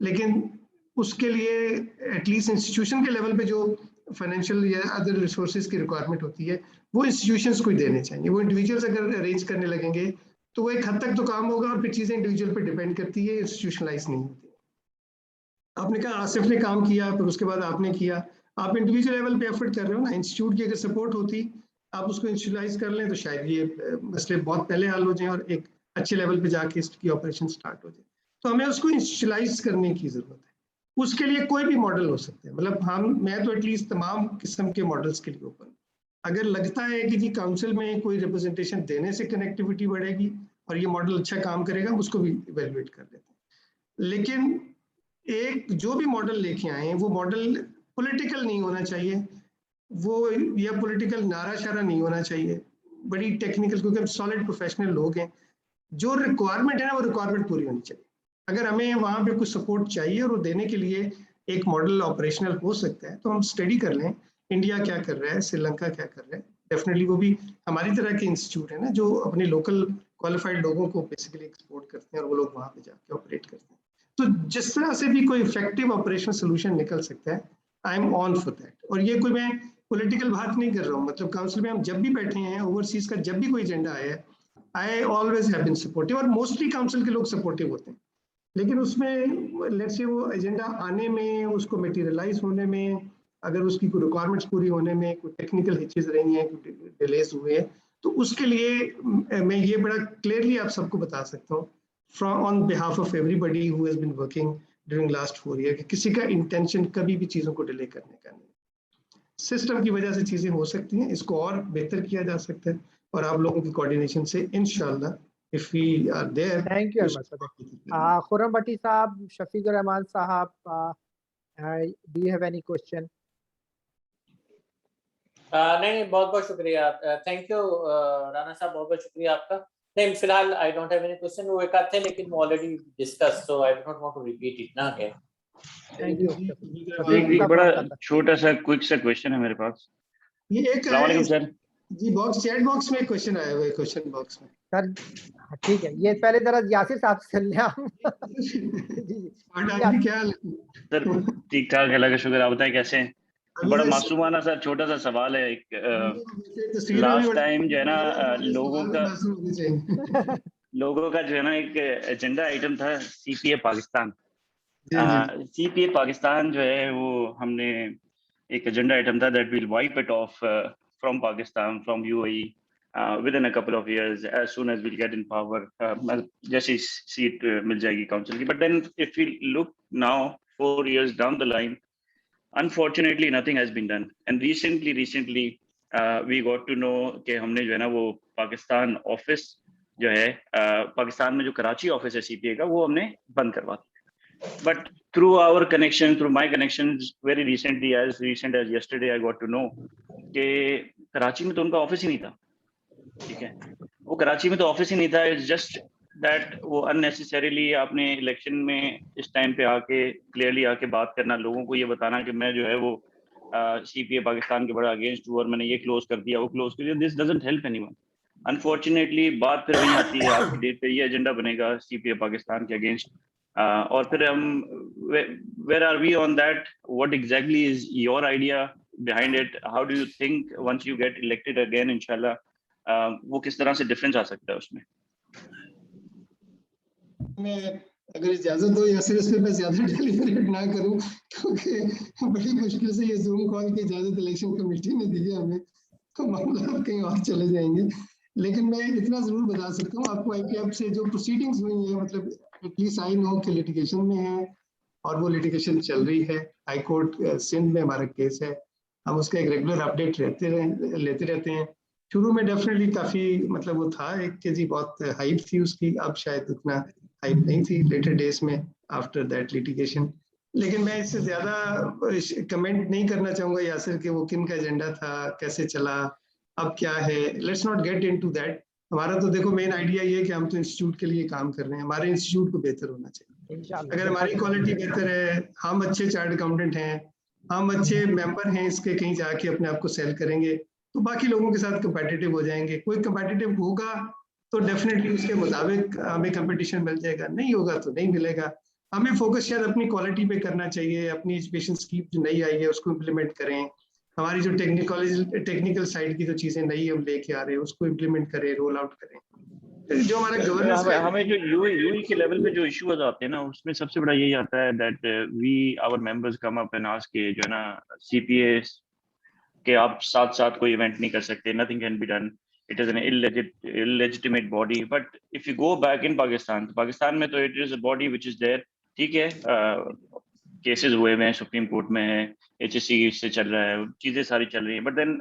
लेकिन उसके लिए एटलीस्ट इंस्टीट्यूशन के लेवल पे जो फाइनेंशियल या अदर रिसोर्सेज की रिक्वायरमेंट होती है वो इंस्टीट्यूशंस को ही देने चाहिए। वो इंडिविजुअल्स अगर अरेंज करने लगेंगे तो वो एक हद तक तो काम होगा और फिर चीज़ें इंडिविजुअल पे डिपेंड करती है, इंस्टीट्यूशनलाइज नहीं होती। आपने कहा आसिफ ने काम किया फिर उसके बाद आपने किया, आप इंडिविजुअल लेवल पे एफर्ट कर रहे हो ना। इंस्टीट्यूट की अगर सपोर्ट होती आप उसको इंस्टीट्यूशनलाइज कर लें तो शायद ये मसले बहुत पहले हल हो जाएं और एक अच्छे लेवल पे जाके इसकी ऑपरेशन स्टार्ट हो जाए। तो हमें उसको इंस्टीट्यूशनलाइज करने की जरूरत है। उसके लिए कोई भी मॉडल हो सकते हैं, मतलब मैं तो एटलीस्ट तमाम किस्म के मॉडल्स के लिए ओपन। अगर लगता है कि जी काउंसिल में कोई रिप्रेजेंटेशन देने से कनेक्टिविटी बढ़ेगी और ये मॉडल अच्छा काम करेगा उसको भी इवेल्युएट कर लेते हैं। लेकिन एक जो भी मॉडल लेके आए वो मॉडल पॉलिटिकल नहीं होना चाहिए, वो या पॉलिटिकल नारा शारा नहीं होना चाहिए, बड़ी टेक्निकल, क्योंकि हम सॉलिड प्रोफेशनल लोग हैं। जो रिक्वायरमेंट है ना वो रिक्वायरमेंट पूरी होनी चाहिए। अगर हमें वहाँ पे कुछ सपोर्ट चाहिए और वो देने के लिए एक मॉडल ऑपरेशनल हो सकता है तो हम स्टडी कर लें इंडिया क्या कर रहा है, श्रीलंका क्या कर रहा है, डेफिनेटली वो भी हमारी तरह के इंस्टीट्यूट है ना, जो अपने लोकल क्वालिफाइड लोगों को बेसिकली एक्सपोर्ट करते हैं और वो लोग वहाँ पे जाके ऑपरेट करते हैं। तो जिस तरह से भी कोई इफेक्टिव ऑपरेशन सोल्यूशन निकल सकता है, I am on for that. और ये कोई मैं पॉलिटिकल बात नहीं कर रहा हूँ, मतलब काउंसिल में हम जब भी बैठे हैं, ओवरसीज का जब भी कोई एजेंडा आया है, I always have been supportive, और मोस्टली काउंसिल के लोग सपोर्टिव होते हैं। लेकिन उसमें लेट्स से वो एजेंडा आने में, उसको मटेरियलाइज होने में, अगर उसकी कोई रिक्वायरमेंट्स पूरी होने में कोई टेक्निकल हिचेज रही हैं, कोई डिलेज हुए हैं, तो उसके लिए मैं ये बड़ा क्लियरली आप सबको बता सकता हूँ from on behalf of everybody who has been working during last 4 year, कि किसी का इंटेंशन कभी भी चीज़ों को डिले करने का नहीं। सिस्टम की वजह से चीज़ें हो सकती हैं, इसको और बेहतर किया जा सकता है, और आप लोगों की कोऑर्डिनेशन से इंशाल्लाह if we are there. Thank you very much, Sadiq. Khurram Bhatti साहब, Shafiqur Rahman साहब, do you have any question? नहीं, बहुत बहुत शुक्रिया, थैंक यू राणा साहब, बहुत बहुत शुक्रिया आपका। नहीं, फिलहाल I don't have any question, वो एक आध थे लेकिन वो already discuss, so I don't want to repeat it ना अगेन। Thank you. एक बड़ा छोटा सा क्विक सा क्वेश्चन है मेरे पास। ये एक अस्सलाम वालेकुम सर जी, बॉक्स चैट बॉक्स में क्वेश्चन आया हुआ है, क्वेश्चन बॉक्स में सर। ठीक है, ये पहले जरा यासिर साहब से चल लिया क्या सर? ठीक ठाक, अल्लाह का शुक्र। आप बताएं कैसे हैं? बड़ा मासूमाना सा छोटा सा सवाल है। एक लास्ट टाइम जो है ना लोगों का जो है ना एक एजेंडा आइटम था सीपीए पाकिस्तान। सीपीए पाकिस्तान जो है वो हमने एक एजेंडा आइटम था that will wipe it of from Pakistan, from UAE within a couple of years as soon as we'll get in power, जैसे सीट मिल जाएगी काउंसिल की। But then if we look now 4 years down the line, unfortunately nothing has been done, and recently we got to know कि हमने जो है ना वो Pakistan office जो है पाकिस्तान में जो कराची ऑफिस है सीपीए का, वो हमने बंद करवा दिया। But through our connection, through my connections, very recently, as recent as yesterday, I got to know कि कराची में तो उनका ऑफिस ही नहीं था। ठीक है, वो कराची में तो ऑफिस ही नहीं था। इट्स जस्ट दैट वो अननेसेसरीली आपने इलेक्शन में इस टाइम पे आके क्लियरली आके बात करना, लोगों को ये बताना कि मैं जो है वो सीपीए पाकिस्तान के बड़ा अगेंस्ट हूँ और मैंने ये क्लोज कर दिया, वो क्लोज कर दिया। This doesn't help anyone. Unfortunately बात फिर वहीं आती है, आज की डेट पे ये एजेंडा बनेगा सीपीए पाकिस्तान के अगेंस्ट, और फिर हम where are we on that? What exactly is your idea behind it? How do you think once you get elected again इंशाल्लाह वो किस तरह से डिफरेंस आ सकता है उसमें? मैं अगर इजाजत हो या सिर्फ मैं ज्यादा डेलिब्रेट ना करूं, क्योंकि बड़ी मुश्किल से ये जूम कॉल की इजाजत इलेक्शन कमेटी ने दी है हमें, तो मामला कहीं और चले जाएंगे। लेकिन मैं इतना जरूर बता सकता हूँ आपको, आईपीएफ से जो प्रोसीडिंग्स हुई है, मतलब एटलीस्ट आई नो कि लिटिगेशन में है और वो लिटिगेशन चल रही है। हाई कोर्ट सिंध में हमारा केस है, हम उसका एक रेगुलर अपडेट लेते रहते हैं। शुरू में डेफिनेटली काफी मतलब वो था एक कि जी बहुत हाइप थी उसकी, अब शायद उतना हाइप नहीं थी लेटर डेज में आफ्टर दैट लिटिगेशन। लेकिन मैं इससे ज्यादा कमेंट नहीं करना चाहूंगा यासिर कि वो किन का एजेंडा था, कैसे चला, अब क्या है। Let's not get into that. हमारा तो देखो मेन आइडिया ये है कि हम तो इंस्टीट्यूट के लिए काम कर रहे हैं, हमारे इंस्टीट्यूट को बेहतर होना चाहिए। अगर हमारी क्वालिटी बेहतर है, हम अच्छे चार्ट अकाउंटेंट हैं, हम अच्छे मेंबर हैं इसके, कहीं जाके अपने आप को सेल करेंगे तो बाकी लोगों के साथ कंपेटिटिव हो जाएंगे। कोई कंपेटिटिव होगा तो डेफिनेटली उसके मुताबिक हमें कंपटीशन मिल जाएगा, नहीं होगा तो नहीं मिलेगा। हमें फोकस शायद अपनी क्वालिटी पे करना चाहिए, अपनी एजुकेशन स्कीम जो नई आई है उसको इम्प्लीमेंट करें, हमारी जो टेक्निकल साइड की जो चीजें नई हम लेके आ रहे हैं उसको इम्प्लीमेंट करें, रोल आउट करें। जो हमारा गवर्नेंस हमें जो यूएई के लेवल पे जो इश्यूज आते हैं ना, उसमें सबसे बड़ा यही आता है that we our members come up and ask के जो है ना सीपीए कि आप साथ साथ कोई इवेंट नहीं कर सकते, nothing can be done, it is an illegitimate body. But if you go back in Pakistan में तो it is a body which is there. ठीक है, केसेस हुए हुए हैं, सुप्रीम कोर्ट में है, एचएससी से चल रहा है, चीजें सारी चल रही है, but then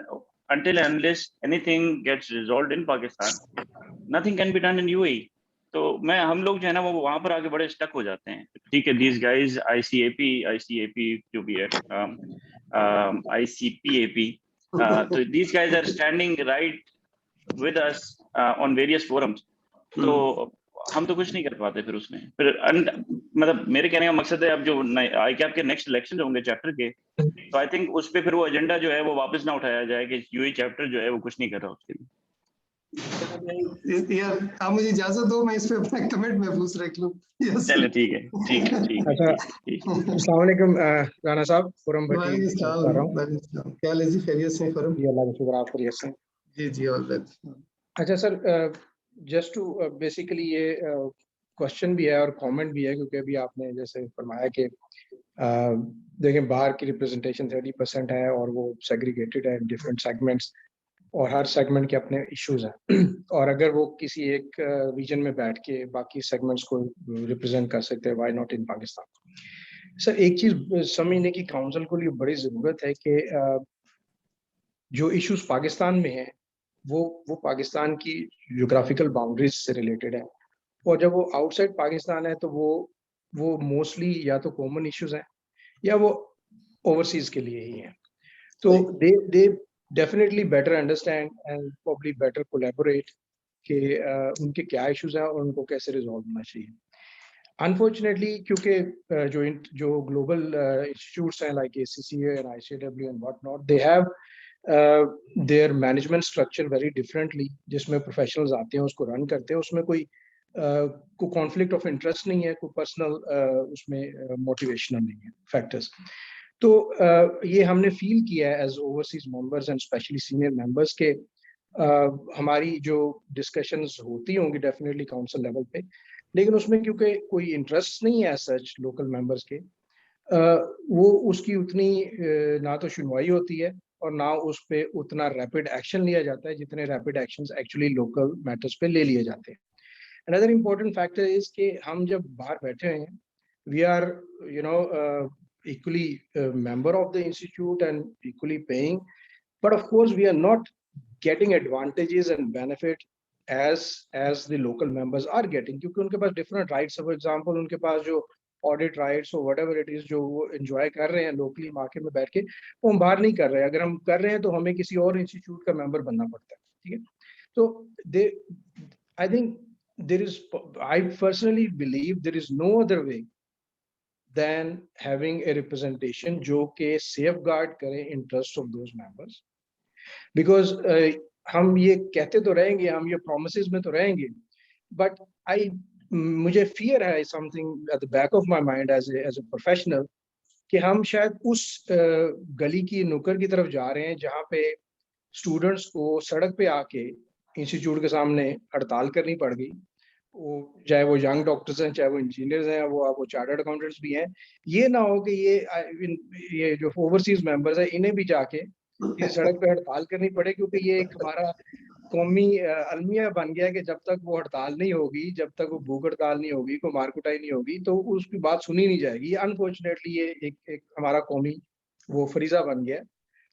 until and unless anything gets resolved in Pakistan, nothing can be done in UAE. तो हम लोग जो है ना वो वहां पर आके बड़े स्टक हो जाते हैं। ठीक है, these guys ICAP जो भी है, ICPAP, तो these guys are standing right with us on various forums. तो हम तो कुछ नहीं कर पाते फिर उसमें फिर मतलब मेरे कहने का मकसद है अब जो ICAP के नेक्स्ट इलेक्शन होंगे चैप्टर के, तो आई थिंक उस पे फिर वो एजेंडा जो है वो वापस ना उठाया जाए कि यूएई चैप्टर जो है वो कुछ नहीं कर रहा उसके लिए। यार आप मुझे इजाजत दो, मैं इस पे अपना कमेंट महफूज रख लूं। चलो ठीक है ठीक है ठीक है अच्छा, ठीक है। अस्सलाम वालेकुम राना साहब, खुरम भट्टी कर रहा हूँ। क्या हाल है जी, खैरियत से खुरम? जी अल्लाह का शुक्र, आप खैरियत से? जी जी ऑल वेल। अच्छा सर, जस्ट टू बेसिकली ये क्वेश्चन भी है और कमेंट भी है, क्योंकि अभी आपने जैसे फरमाया कि देखें बाहर की रिप्रेजेंटेशन 30% है और वो सेग्रीगेटेड है डिफरेंट सेगमेंट्स, और हर सेगमेंट के अपने इश्यूज हैं और अगर वो किसी एक रीजन में बैठ के बाकी सेगमेंट्स को रिप्रेजेंट कर सकते हैं, why not in Pakistan? Sir एक चीज समझने की काउंसिल को लिए बड़ी जरूरत है कि जो इश्यूज पाकिस्तान में है वो पाकिस्तान की ज्योग्राफिकल बाउंड्रीज से रिलेटेड है, और जब वो आउटसाइड पाकिस्तान है तो वो मोस्टली या तो कॉमन इश्यूज हैं या वो ओवरसीज के लिए ही हैं। तो they definitely better understand and probably better collaborate कि उनके क्या इश्यूज हैं और उनको कैसे रिजॉल्व होना चाहिए। अनफॉर्चुनेटली क्योंकि जो ग्लोबल इंस्टीट्यूट्स हैं like ACCA and ICAW and what not, they have their management structure very differently, जिसमें प्रोफेशनल्स आते हैं उसको रन करते हैं, उसमें कोई कॉन्फ्लिक्ट ऑफ इंटरेस्ट नहीं है, कोई पर्सनल उसमें मोटिवेशनल नहीं है फैक्टर्स। तो ये हमने फील किया है as overseas members and especially senior members के हमारी जो डिस्कशंस होती होंगी डेफिनेटली काउंसिल लेवल पे, लेकिन उसमें क्योंकि कोई इंटरेस्ट नहीं है सच लोकल मेंबर्स के, वो उसकी उतनी ना तो सुनवाई होती है और ना उस पे उतना रैपिड एक्शन लिया जाता है जितने rapid actions actually local matters पे ले लिए जाते हैं। अनदर इम्पोर्टेंट फैक्टर इज कि हम जब बाहर बैठे हैं, we are equally member of the institute and equally paying, but of course we are not getting advantages and benefit as the local members are getting, क्योंकि उनके पास different rights है। For example, उनके पास जो ऑडिट राइट्स और whatever it is जो वो enjoy कर रहे हैं लोकली मार्केट में बैठ के, वो हम बाहर नहीं कर रहे हैं। अगर हम कर रहे हैं तो हमें किसी और इंस्टीट्यूट का मेंबर बनना पड़ता है, ठीक है? तो I think there is, I personally believe there is no other way than having a representation जो के safeguard करे interest of those members, because हम ये कहते तो रहेंगे, हम ये promises में तो रहेंगे, but मुझे fear है something at the back of my mind as a professional कि हम शायद उस गली की नुक्कड़ की तरफ जा रहे हैं जहाँ पे स्टूडेंट्स को सड़क पे आके इंस्टीट्यूट के सामने हड़ताल करनी पड़ गई, चाहे वो यंग डॉक्टर्स हैं, चाहे वो इंजीनियर्स हैं, वो चार्टर्ड अकाउंटेंट्स भी हैं। ये ना हो कि ये जो ओवरसीज मेंबर्स हैं इन्हें भी जाके इस सड़क पे हड़ताल करनी पड़े, क्योंकि ये एक हमारा कौमी अलमिया बन गया कि जब तक वो हड़ताल नहीं होगी, जब तक वो भूख हड़ताल नहीं होगी, कोई मारकुटाई नहीं होगी, तो उसकी बात सुनी नहीं जाएगी। अनफॉर्चुनेटली ये एक हमारा कौमी वो फरीजा बन गया।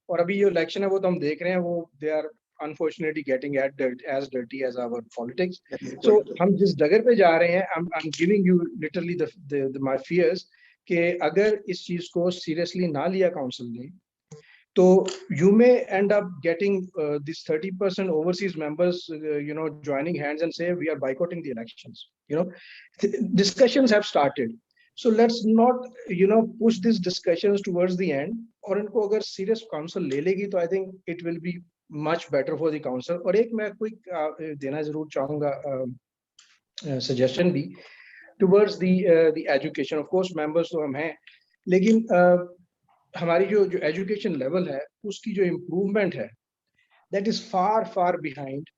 और अभी जो इलेक्शन है वो तो हम देख रहे हैं, वो they are unfortunately getting as dirty as our politics. So हम जिस डगर पे जा रहे हैं, I'm giving you literally my fears कि अगर इस चीज को seriously ना लिया काउंसिल ने, तो you may end up getting this 30% overseas members joining hands and say we are boycotting the elections. Discussions have started, so let's not push these discussions towards the end, और इनको अगर serious council ले लेगी तो I think it will be much better for the council. और एक मैं quick देना जरूर चाहूंगा सजेशन भी towards the education. Of course members तो हम हैं, लेकिन हमारी जो एजुकेशन लेवल है उसकी जो इम्प्रूवमेंट है, that is far behind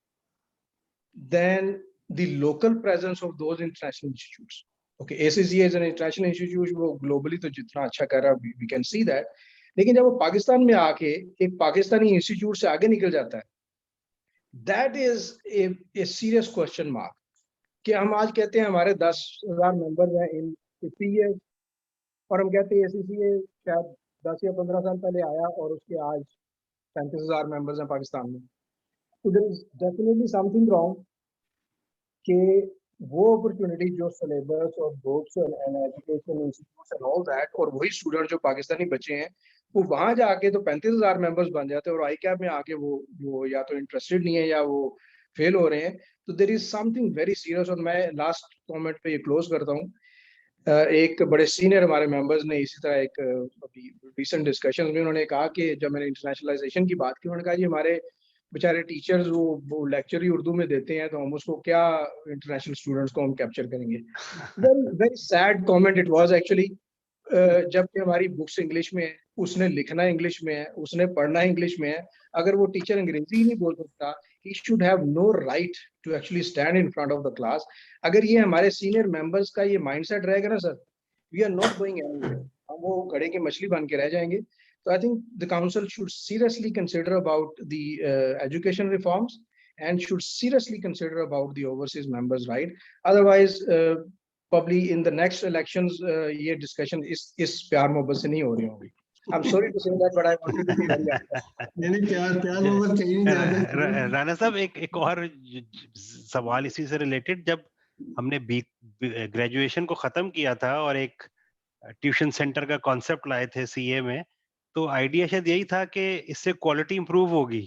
than the local presence of those international institutes. Okay, ACCA is an international institute, वो globally तो जितना अच्छा कर रहा है, we can see that, लेकिन जब वो पाकिस्तान में आके एक पाकिस्तानी इंस्टीट्यूट से आगे निकल जाता है, that is a serious question mark. कि हम आज कहते हैं हमारे 10,000 मेंबर्स हैं इन 50 years, और हम कहते हैं ACCA शायद 10 या 15 साल पहले आया और उसके आज 35,000 मेंबर्स हैं पाकिस्तान में। तो there is definitely something wrong कि वो अपॉर्चुनिटी जो सिलेबस और books and education institutes and all that, और वही स्टूडेंट जो पाकिस्तानी बच्चे हैं वो वहां जाके तो 35,000 मेंबर्स बन जाते हैं, और ICAP में आके वो या तो इंटरेस्टेड नहीं है या वो फेल हो रहे हैं, तो there is something very serious. और मैं लास्ट कमेंट पे ये क्लोज करता हूँ। एक बड़े सीनियर हमारे मेंबर्स ने इसी तरह एक अभी रिसेंट डिस्कशन में उन्होंने कहा कि जब मैंने इंटरनेशनलाइजेशन की बात की, उन्होंने कहा जी हमारे बेचारे टीचर्स वो लेक्चर ही उर्दू में देते हैं, तो हम उसको क्या इंटरनेशनल स्टूडेंट्स को हम कैप्चर करेंगे। Very very sad comment it was actually. जबकि हमारी बुक्स इंग्लिश में है, उसने लिखना इंग्लिश में है, उसने पढ़ना इंग्लिश में है। अगर वो टीचर अंग्रेजी ही नहीं बोल सकता, he should have no right to actually stand in front of the class. अगर ये हमारे सीनियर मेंबर्स का ये माइंडसेट रहेगा ना sir, we are not going anywhere. हम वो घड़े की मछली बन के रह जाएंगे। तो I think the council should seriously consider about the education reforms and should seriously consider about the overseas members, right? Otherwise, probably in the next elections, ये discussion इस प्यार मोहब्बत से नहीं हो रही होगी। I'm sorry to say that, but I wanted to be very honest. नहीं प्यार मोहब्बत कहीं नहीं जाते। राणा साहब एक और सवाल इसी से रिलेटेड, जब हमने ग्रेजुएशन को खत्म किया था और एक ट्यूशन सेंटर का कॉन्सेप्ट लाए थे सीए में, तो आइडिया शायद यही था कि इससे क्वालिटी इंप्रूव होगी।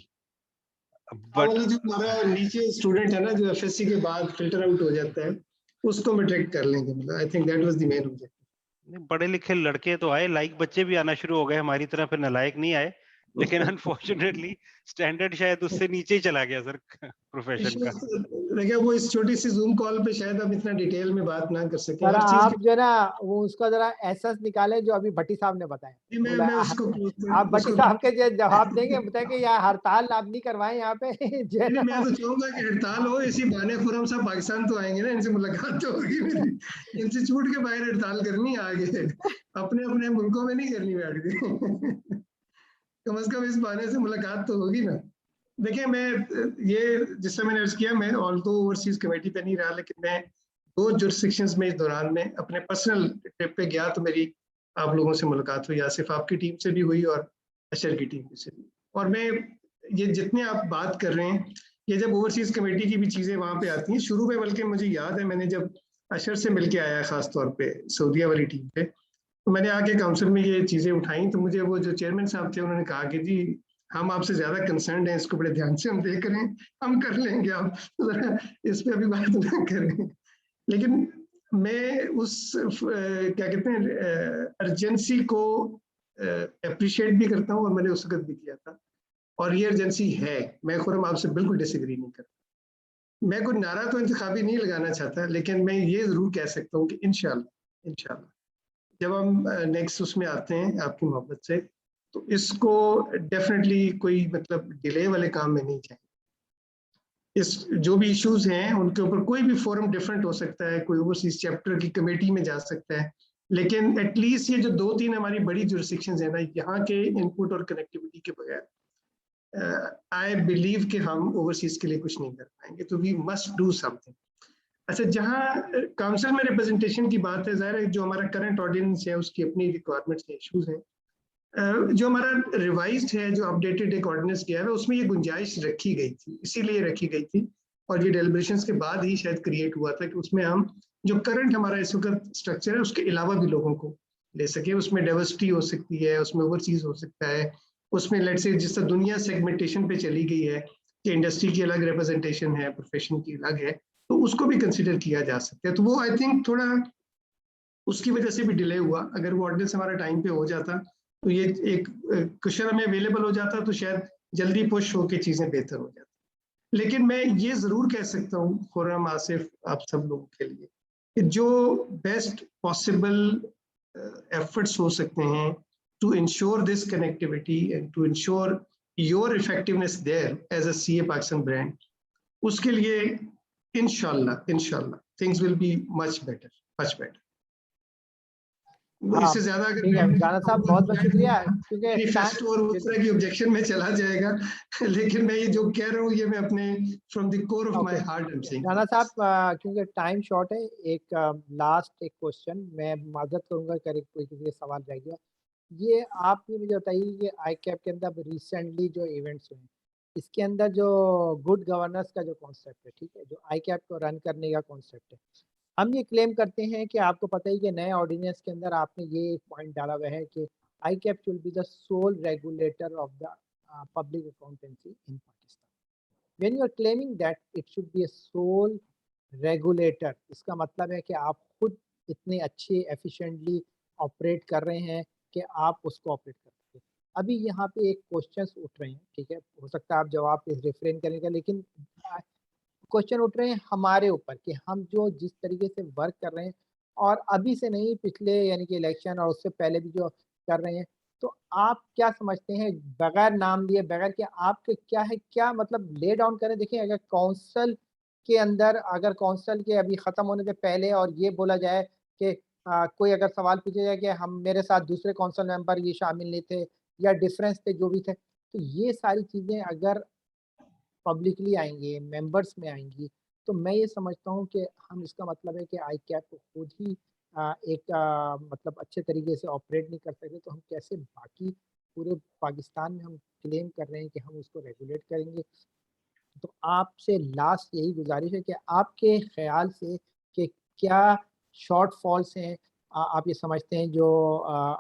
बट जो हमारा नीचे स्टूडेंट है ना, जो एफएससी के बाद फिल्टर आउट हो जाता है, उसको हम अट्रैक्ट कर लेंगे। मतलब I think that was the main objective. पढ़े लिखे लड़के तो आए, लाइक बच्चे भी आना शुरू हो गए, हमारी तरह फिर नालायक नहीं आए, लेकिन अनफॉर्चुनेटली स्टैंडर्ड शायद उससे नीचे ही चला गया सर प्रोफेशन का। देखिए वो इस छोटी सी जूम कॉल पे शायद हम इतना डिटेल में बात ना कर सके। सर आप जो ना वो उसका जरा एसएस निकाले जो अभी भट्टी साहब ने बताया। मैं उसको आप भट्टी साहब के जवाब देंगे, बताएं कि यार हड़ताल आप नहीं करवाएं यहाँ पे। मैं तो चाहूंगा कि हड़ताल हो, इसी बहाने खुर्रम साहब पाकिस्तान तो आएंगे ना, इनसे मुलाकात तो होगी मेरी। इंस्टीट्यूट के बाहर हड़ताल करनी है आगे, अपने अपने मुल्कों में नहीं करनी बैठ के। कम से कम इस बहाने से मुलाकात तो होगी ना। देखिए मैं ये जिससे मैंने अर्ज किया, मैं ऑल्दो ओवरसीज कमेटी पे नहीं रहा, लेकिन मैं 2 जुरिसडिक्शंस में इस दौरान में अपने पर्सनल ट्रिप पे गया, तो मेरी आप लोगों से मुलाकात हुई, आसिफ आपकी टीम से भी हुई और अशर की टीम से भी। और मैं ये जितने आप बात कर रहे हैं, ये जब ओवरसीज कमेटी की भी चीज़ें वहाँ पे आती हैं शुरू में, बल्कि मुझे याद है मैंने जब अशर से मिल के आया ख़ास तौर पे सऊदीया वाली टीम पे, तो मैंने आके काउंसिल में ये चीज़ें उठाई, तो मुझे वो जो चेयरमैन साहब थे उन्होंने कहा कि जी हम आपसे ज़्यादा कंसर्न हैं, इसको बड़े ध्यान से हम देख रहे हैं, हम कर लेंगे, आप इस पे अभी बात ना करें। लेकिन मैं उस क्या कहते हैं अर्जेंसी को अप्रिशिएट भी करता हूँ, और मैंने उस वक्त भी किया था, और ये अर्जेंसी है। मैं खुर्रम आपसे बिल्कुल डिसएग्री नहीं करता। मैं कोई नारा तो इंतखाबी नहीं लगाना चाहता, लेकिन मैं ये ज़रूर कह सकता हूँ कि इंशाल्लाह जब हम नेक्स्ट उसमें आते हैं आपकी मोहब्बत से, तो इसको डेफिनेटली कोई मतलब डिले वाले काम में नहीं जाएंगे। इस जो भी इश्यूज हैं उनके ऊपर कोई भी फोरम डिफरेंट हो सकता है, कोई ओवरसीज चैप्टर की कमेटी में जा सकता है, लेकिन एटलीस्ट ये जो 2-3 हमारी बड़ी जुरिसडिक्शंस है ना, यहाँ के इनपुट और कनेक्टिविटी के बगैर आई बिलीव कि हम ओवरसीज के लिए कुछ नहीं कर पाएंगे। तो वी मस्ट डू समथिंग। अच्छा, जहाँ काउंसिल में रिप्रेजेंटेशन की बात है, ज़ाहिर है जो हमारा करंट ऑर्डिनेंस है उसकी अपनी रिक्वायरमेंट्स हैं, इशूज हैं। जो हमारा रिवाइज्ड है, जो अपडेटेड एक ऑर्डिनेंस किया है, उसमें ये गुंजाइश रखी गई थी, इसीलिए रखी गई थी, और ये डेलिब्रेशंस के बाद ही शायद क्रिएट हुआ था कि उसमें हम जो करंट हमारा इस वक्त स्ट्रक्चर है उसके अलावा भी लोगों को ले सके। उसमें डाइवर्सिटी हो सकती है, उसमें ओवरसीज हो सकता है, उसमें लेट से जिस तरह दुनिया सेगमेंटेशन पे चली गई है कि इंडस्ट्री की अलग रिप्रेजेंटेशन है, प्रोफेशन की अलग है, तो उसको भी कंसिडर किया जा सकता है। तो वो आई थिंक थोड़ा उसकी वजह से भी डिले हुआ। अगर वो ऑर्डिनेंस हमारा टाइम पे हो जाता तो ये एक क्वेश्चन हमें अवेलेबल हो जाता, तो शायद जल्दी पुश होकर चीज़ें बेहतर हो जाती। लेकिन मैं ये ज़रूर कह सकता हूँ खुर्रम, आसिफ, आप सब लोगों के लिए कि जो बेस्ट पॉसिबल एफर्ट्स हो सकते हैं to ensure this connectivity and to ensure your effectiveness there as a CA Pakistan brand, उसके लिए इंशाल्लाह things will be much better. इससे ज्यादा अगर राणा साहब बहुत बहुत शुक्रिया, क्योंकि मैनिफेस्टो और उस तरह की ऑब्जेक्शन में चला जाएगा, लेकिन मैं ये जो कह रहा हूँ ये मैं अपने from the core of my heart I am saying. Rana साहब क्योंकि टाइम शॉर्ट है, एक लास्ट एक क्वेश्चन मैं मदद करूंगा, करें कोई किसी का सवाल रह गया, ये आप ये मुझे बताइए कि आईकैप के अंदर रिसेंटली जो इवेंट्स हुए इसके अंदर जो गुड गवर्नेंस का जो कॉन्सेप्ट है, ठीक है, जो आईकैप को रन करने का कॉन्सेप्ट है, हम ये क्लेम करते हैं कि आपको पता ही कि नए ऑर्डिनेंस के अंदर आपने ये पॉइंट डाला हुआ है कि ICAP will be the sole regulator of the public accountancy in Pakistan. when you are claiming that it should be a sole regulator, इसका मतलब है कि आप खुद इतने अच्छे एफिशिएंटली ऑपरेट कर रहे हैं कि आप उसको ऑपरेट कर सकते हैं। अभी यहाँ पे एक क्वेश्चंस उठ रहे हैं, ठीक है, हो सकता है आप जवाब रिफ्रेन करेंगे, लेकिन क्वेश्चन उठ रहे हैं हमारे ऊपर कि हम जो जिस तरीके से वर्क कर रहे हैं, और अभी से नहीं, पिछले यानी कि इलेक्शन और उससे पहले भी जो कर रहे हैं, तो आप क्या समझते हैं, बगैर नाम लिए, बगैर कि आपके क्या है, क्या मतलब ले डाउन करें। देखिए, अगर काउंसिल के अंदर, अगर काउंसिल के अभी खत्म होने से पहले और ये बोला जाए कि कोई अगर सवाल पूछा जाए कि हम, मेरे साथ दूसरे काउंसिल मेंबर ये शामिल नहीं थे या डिफरेंस थे जो भी थे, तो ये सारी चीजें अगर पब्लिकली आएंगी, मेंबर्स में आएंगी, तो मैं ये समझता हूँ कि हम, इसका मतलब है कि ICAP को खुद ही एक मतलब अच्छे तरीके से ऑपरेट नहीं कर सकते, तो हम कैसे बाकी पूरे पाकिस्तान में हम क्लेम कर रहे हैं कि हम उसको रेगुलेट करेंगे। तो आपसे लास्ट यही गुजारिश है कि आपके ख्याल से कि क्या शॉर्ट फॉल्स हैं, आप ये समझते हैं जो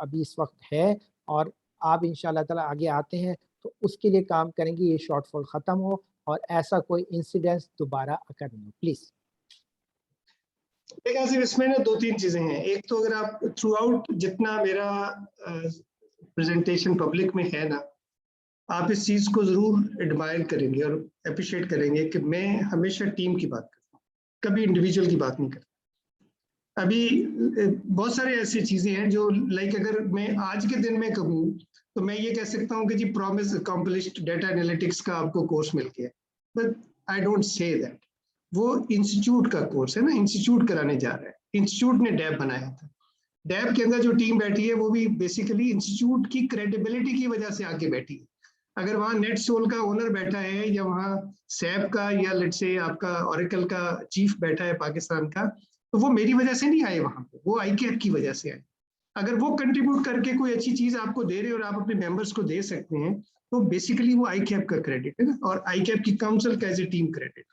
अभी इस वक्त है, और आप इंशाल्लाह ताला आगे आते हैं तो उसके लिए काम करेंगे, ये शॉर्ट फॉल ख़त्म हो और ऐसा कोई इंसिडेंस दोबारा अकर नहीं हो, प्लीज। देखिए सिर्फ इसमें ना 2-3 चीजें हैं। एक तो अगर आप थ्रू आउट जितना मेरा प्रेजेंटेशन पब्लिक में है ना, आप इस चीज को जरूर एडमायर करेंगे और अप्रिशिएट करेंगे कि मैं हमेशा टीम की बात करता हूँ, कभी इंडिविजुअल की बात नहीं करता। अभी बहुत सारे ऐसी चीजें हैं जो लाइक अगर मैं आज के दिन में कहूँ तो मैं ये कह सकता हूँ कि जी प्रॉमिस अकम्पलिश्ड डेटा एनालिटिक्स का आपको कोर्स मिल गया, but I don't say that. वो इंस्टीट्यूट का कोर्स है ना, इंस्टीट्यूट कराने जा रहा है, इंस्टीट्यूट ने डैब बनाया था, डैब के अंदर जो टीम बैठी है वो भी बेसिकली इंस्टीट्यूट की क्रेडिबिलिटी की वजह से आके बैठी है। अगर वहाँ नेटसोल का ओनर बैठा है या वहाँ सैप का या लेट्स से आपका ओरेकल का चीफ बैठा है पाकिस्तान का, तो वो मेरी वजह से नहीं आए वहाँ पे, वो ICAP की वजह से आए। अगर वो कंट्रीब्यूट करके कोई अच्छी चीज आपको दे रहे और आप अपने मेंबर्स को दे सकते हैं, तो बेसिकली वो ICAP का क्रेडिट है ना, और ICAP की काउंसिल का एज ए टीम क्रेडिट।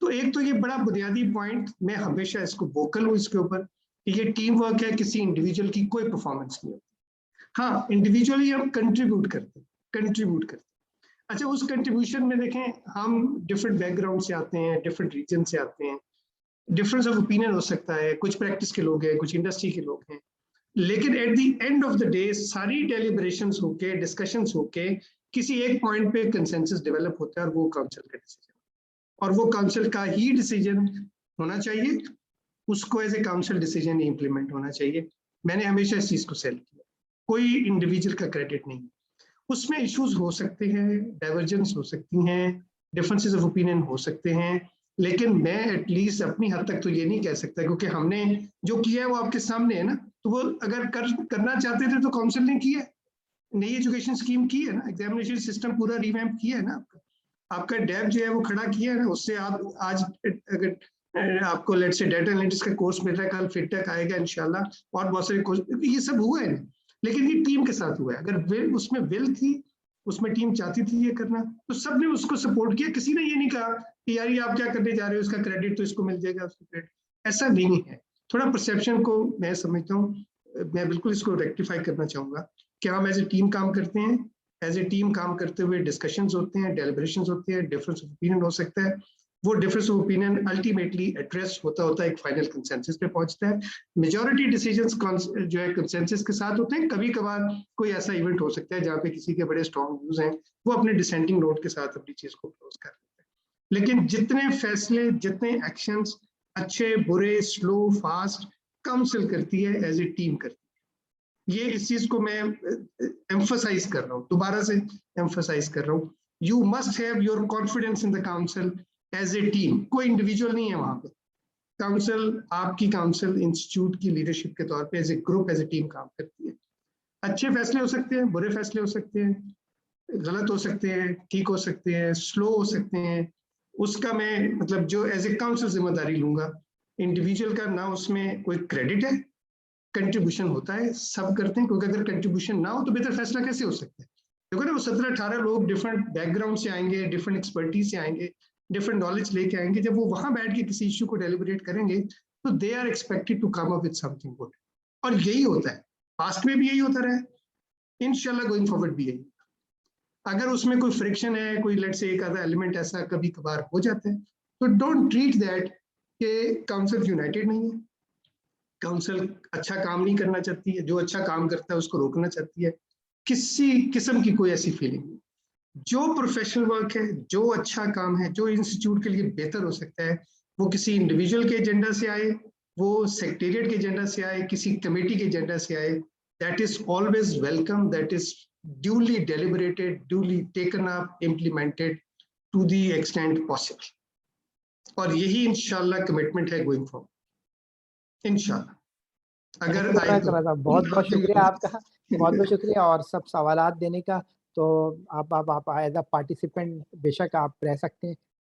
तो एक तो ये बड़ा बुनियादी पॉइंट, मैं हमेशा इसको वोकल हूँ इसके ऊपर, ये टीम वर्क है, किसी इंडिविजुअल की कोई परफॉर्मेंस नहीं होती। हाँ, इंडिविजुअली हम कंट्रीब्यूट करते हैं। अच्छा, उस कंट्रीब्यूशन में देखें, हम डिफरेंट बैकग्राउंड से आते हैं, डिफरेंट रीजन से आते हैं, डिफरेंस ऑफ ओपिनियन हो सकता है, कुछ प्रैक्टिस के लोग हैं, कुछ इंडस्ट्री के लोग हैं, लेकिन at the end of the day सारी डेलिब्रेशंस होके, डिस्कशंस होके किसी एक पॉइंट पे कंसेंसस डेवलप होता है, और वो काउंसिल का डिसीजन, और वो काउंसिल का ही डिसीजन होना चाहिए, उसको एज ए काउंसिल डिसीजन ही इंप्लीमेंट होना चाहिए। मैंने हमेशा इस चीज को सेल किया, कोई इंडिविजुअल का क्रेडिट नहीं। उसमें इश्यूज हो सकते हैं, डाइवर्जेंस हो सकती हैं, डिफरेंसेस ऑफ ओपिनियन हो सकते हैं, लेकिन मैं एटलीस्ट अपनी हद तक तो ये नहीं कह सकता, क्योंकि हमने जो किया है वो आपके सामने है ना। तो वो अगर करना चाहते थे तो काउंसिल ने किया, नई एजुकेशन स्कीम की है ना, एग्जामिनेशन सिस्टम पूरा रिवैम्प किया है ना, आपका डैब जो है वो खड़ा किया है ना, उससे आप आज अगर आपको लेट्स से डेटा एनालिटिक्स का कोर्स मिल रहा है, कल फिटटेक आएगा इंशाल्लाह, और बहुत सारे कोर्स, ये सब हुआ है, लेकिन ये टीम के साथ हुआ है। अगर उसमें विल थी, उसमें टीम चाहती थी ये करना, तो सबने उसको सपोर्ट किया। किसी ने ये नहीं कहा कि यार ये आप क्या करने जा रहे हो, उसका क्रेडिट तो इसको मिल जाएगा, उसको क्रेडिट, ऐसा नहीं है। थोड़ा परसेप्शन को मैं समझता हूँ, मैं बिल्कुल इसको रेक्टिफाई करना चाहूंगा कि हम एज ए टीम काम करते हैं, एज ए टीम काम करते हुए डिस्कशंस होते हैं, डेलिब्रेशंस होते हैं, डिफरेंस ऑफ ओपिनियन हो सकता है, वो difference of opinion ultimately address होता है, एक फाइनल कंसेंसस पे पहुंचता है। मेजॉरिटी डिसीजंस जो है कंसेंसस के साथ होते हैं। कभी कभार कोई ऐसा इवेंट हो सकता है जहाँ पे किसी के बड़े स्ट्रॉन्ग व्यूज हैं, वो अपने डिसेंटिंग नोट के साथ अपनी चीज को क्लोज कर देते हैं। लेकिन जितने फैसले, जितने एक्शंस, अच्छे बुरे, स्लो फास्ट, काउंसिल करती है, एज ए टीम करती है। ये इस चीज को मैं एम्फसाइज कर रहा हूँ, दोबारा से एम्फसाइज कर रहा हूँ। You must have your confidence in the council as a team, कोई इंडिविजुअल नहीं है वहां पे। काउंसिल, आपकी काउंसिल इंस्टीट्यूट की लीडरशिप के तौर पे as a group, as a team काम करती है। अच्छे फैसले हो सकते हैं, बुरे फैसले हो सकते हैं, गलत हो सकते हैं, ठीक हो सकते हैं, स्लो हो सकते हैं, उसका मैं मतलब जो एज ए काउंसिल जिम्मेदारी लूंगा। इंडिविजुअल का ना उसमें कोई क्रेडिट है, कंट्रीब्यूशन होता है, सब करते हैं, क्योंकि अगर कंट्रीब्यूशन ना हो तो बेहतर फैसला कैसे हो सकता है। देखो ना, वो 17-18 लोग डिफरेंट बैकग्राउंड से आएंगे, डिफरेंट एक्सपर्टीज से आएंगे, डिफरेंट नॉलेज लेके आएंगे। जब वो वहां बैठ के किसी इश्यू को डेलिब्रेट करेंगे तो they are expected to come up with something good, और यही होता है, पास्ट में भी यही होता रहा है, इंशाल्लाह गोइंग फॉरवर्ड भी यही। अगर उसमें कोई फ्रिक्शन है, कोई लेट से एक आधा एलिमेंट ऐसा कभी कभार हो जाता है, तो डोंट ट्रीट दैट कि काउंसिल यूनाइटेड नहीं है, काउंसिल अच्छा काम नहीं करना चाहती है, जो अच्छा काम करता है उसको रोकना चाहती है, किसी किस्म की कोई ऐसी फीलिंग नहीं। जो प्रोफेशनल वर्क है, जो अच्छा काम है, जो इंस्टीट्यूट के लिए बेहतर हो सकता है, वो किसी इंडिविजुअल के एजेंडा से आए, वो सेक्रेटेरिएट के एजेंडा से आए, किसी कमेटी के एजेंडा से आए, that is always welcome, that is duly deliberated, duly taken up, implemented to the extent possible. और यही इंशाल्लाह कमिटमेंट है गोइंग फॉरवर्ड, इंशाल्लाह। अगर आए तो बहुत बहुत शुक्रिया आपका, बहुत बहुत शुक्रिया, और सब सवालात देने का। तो आप एज अ पार्टिसिपेंट बेशक आप रह सकते हैं,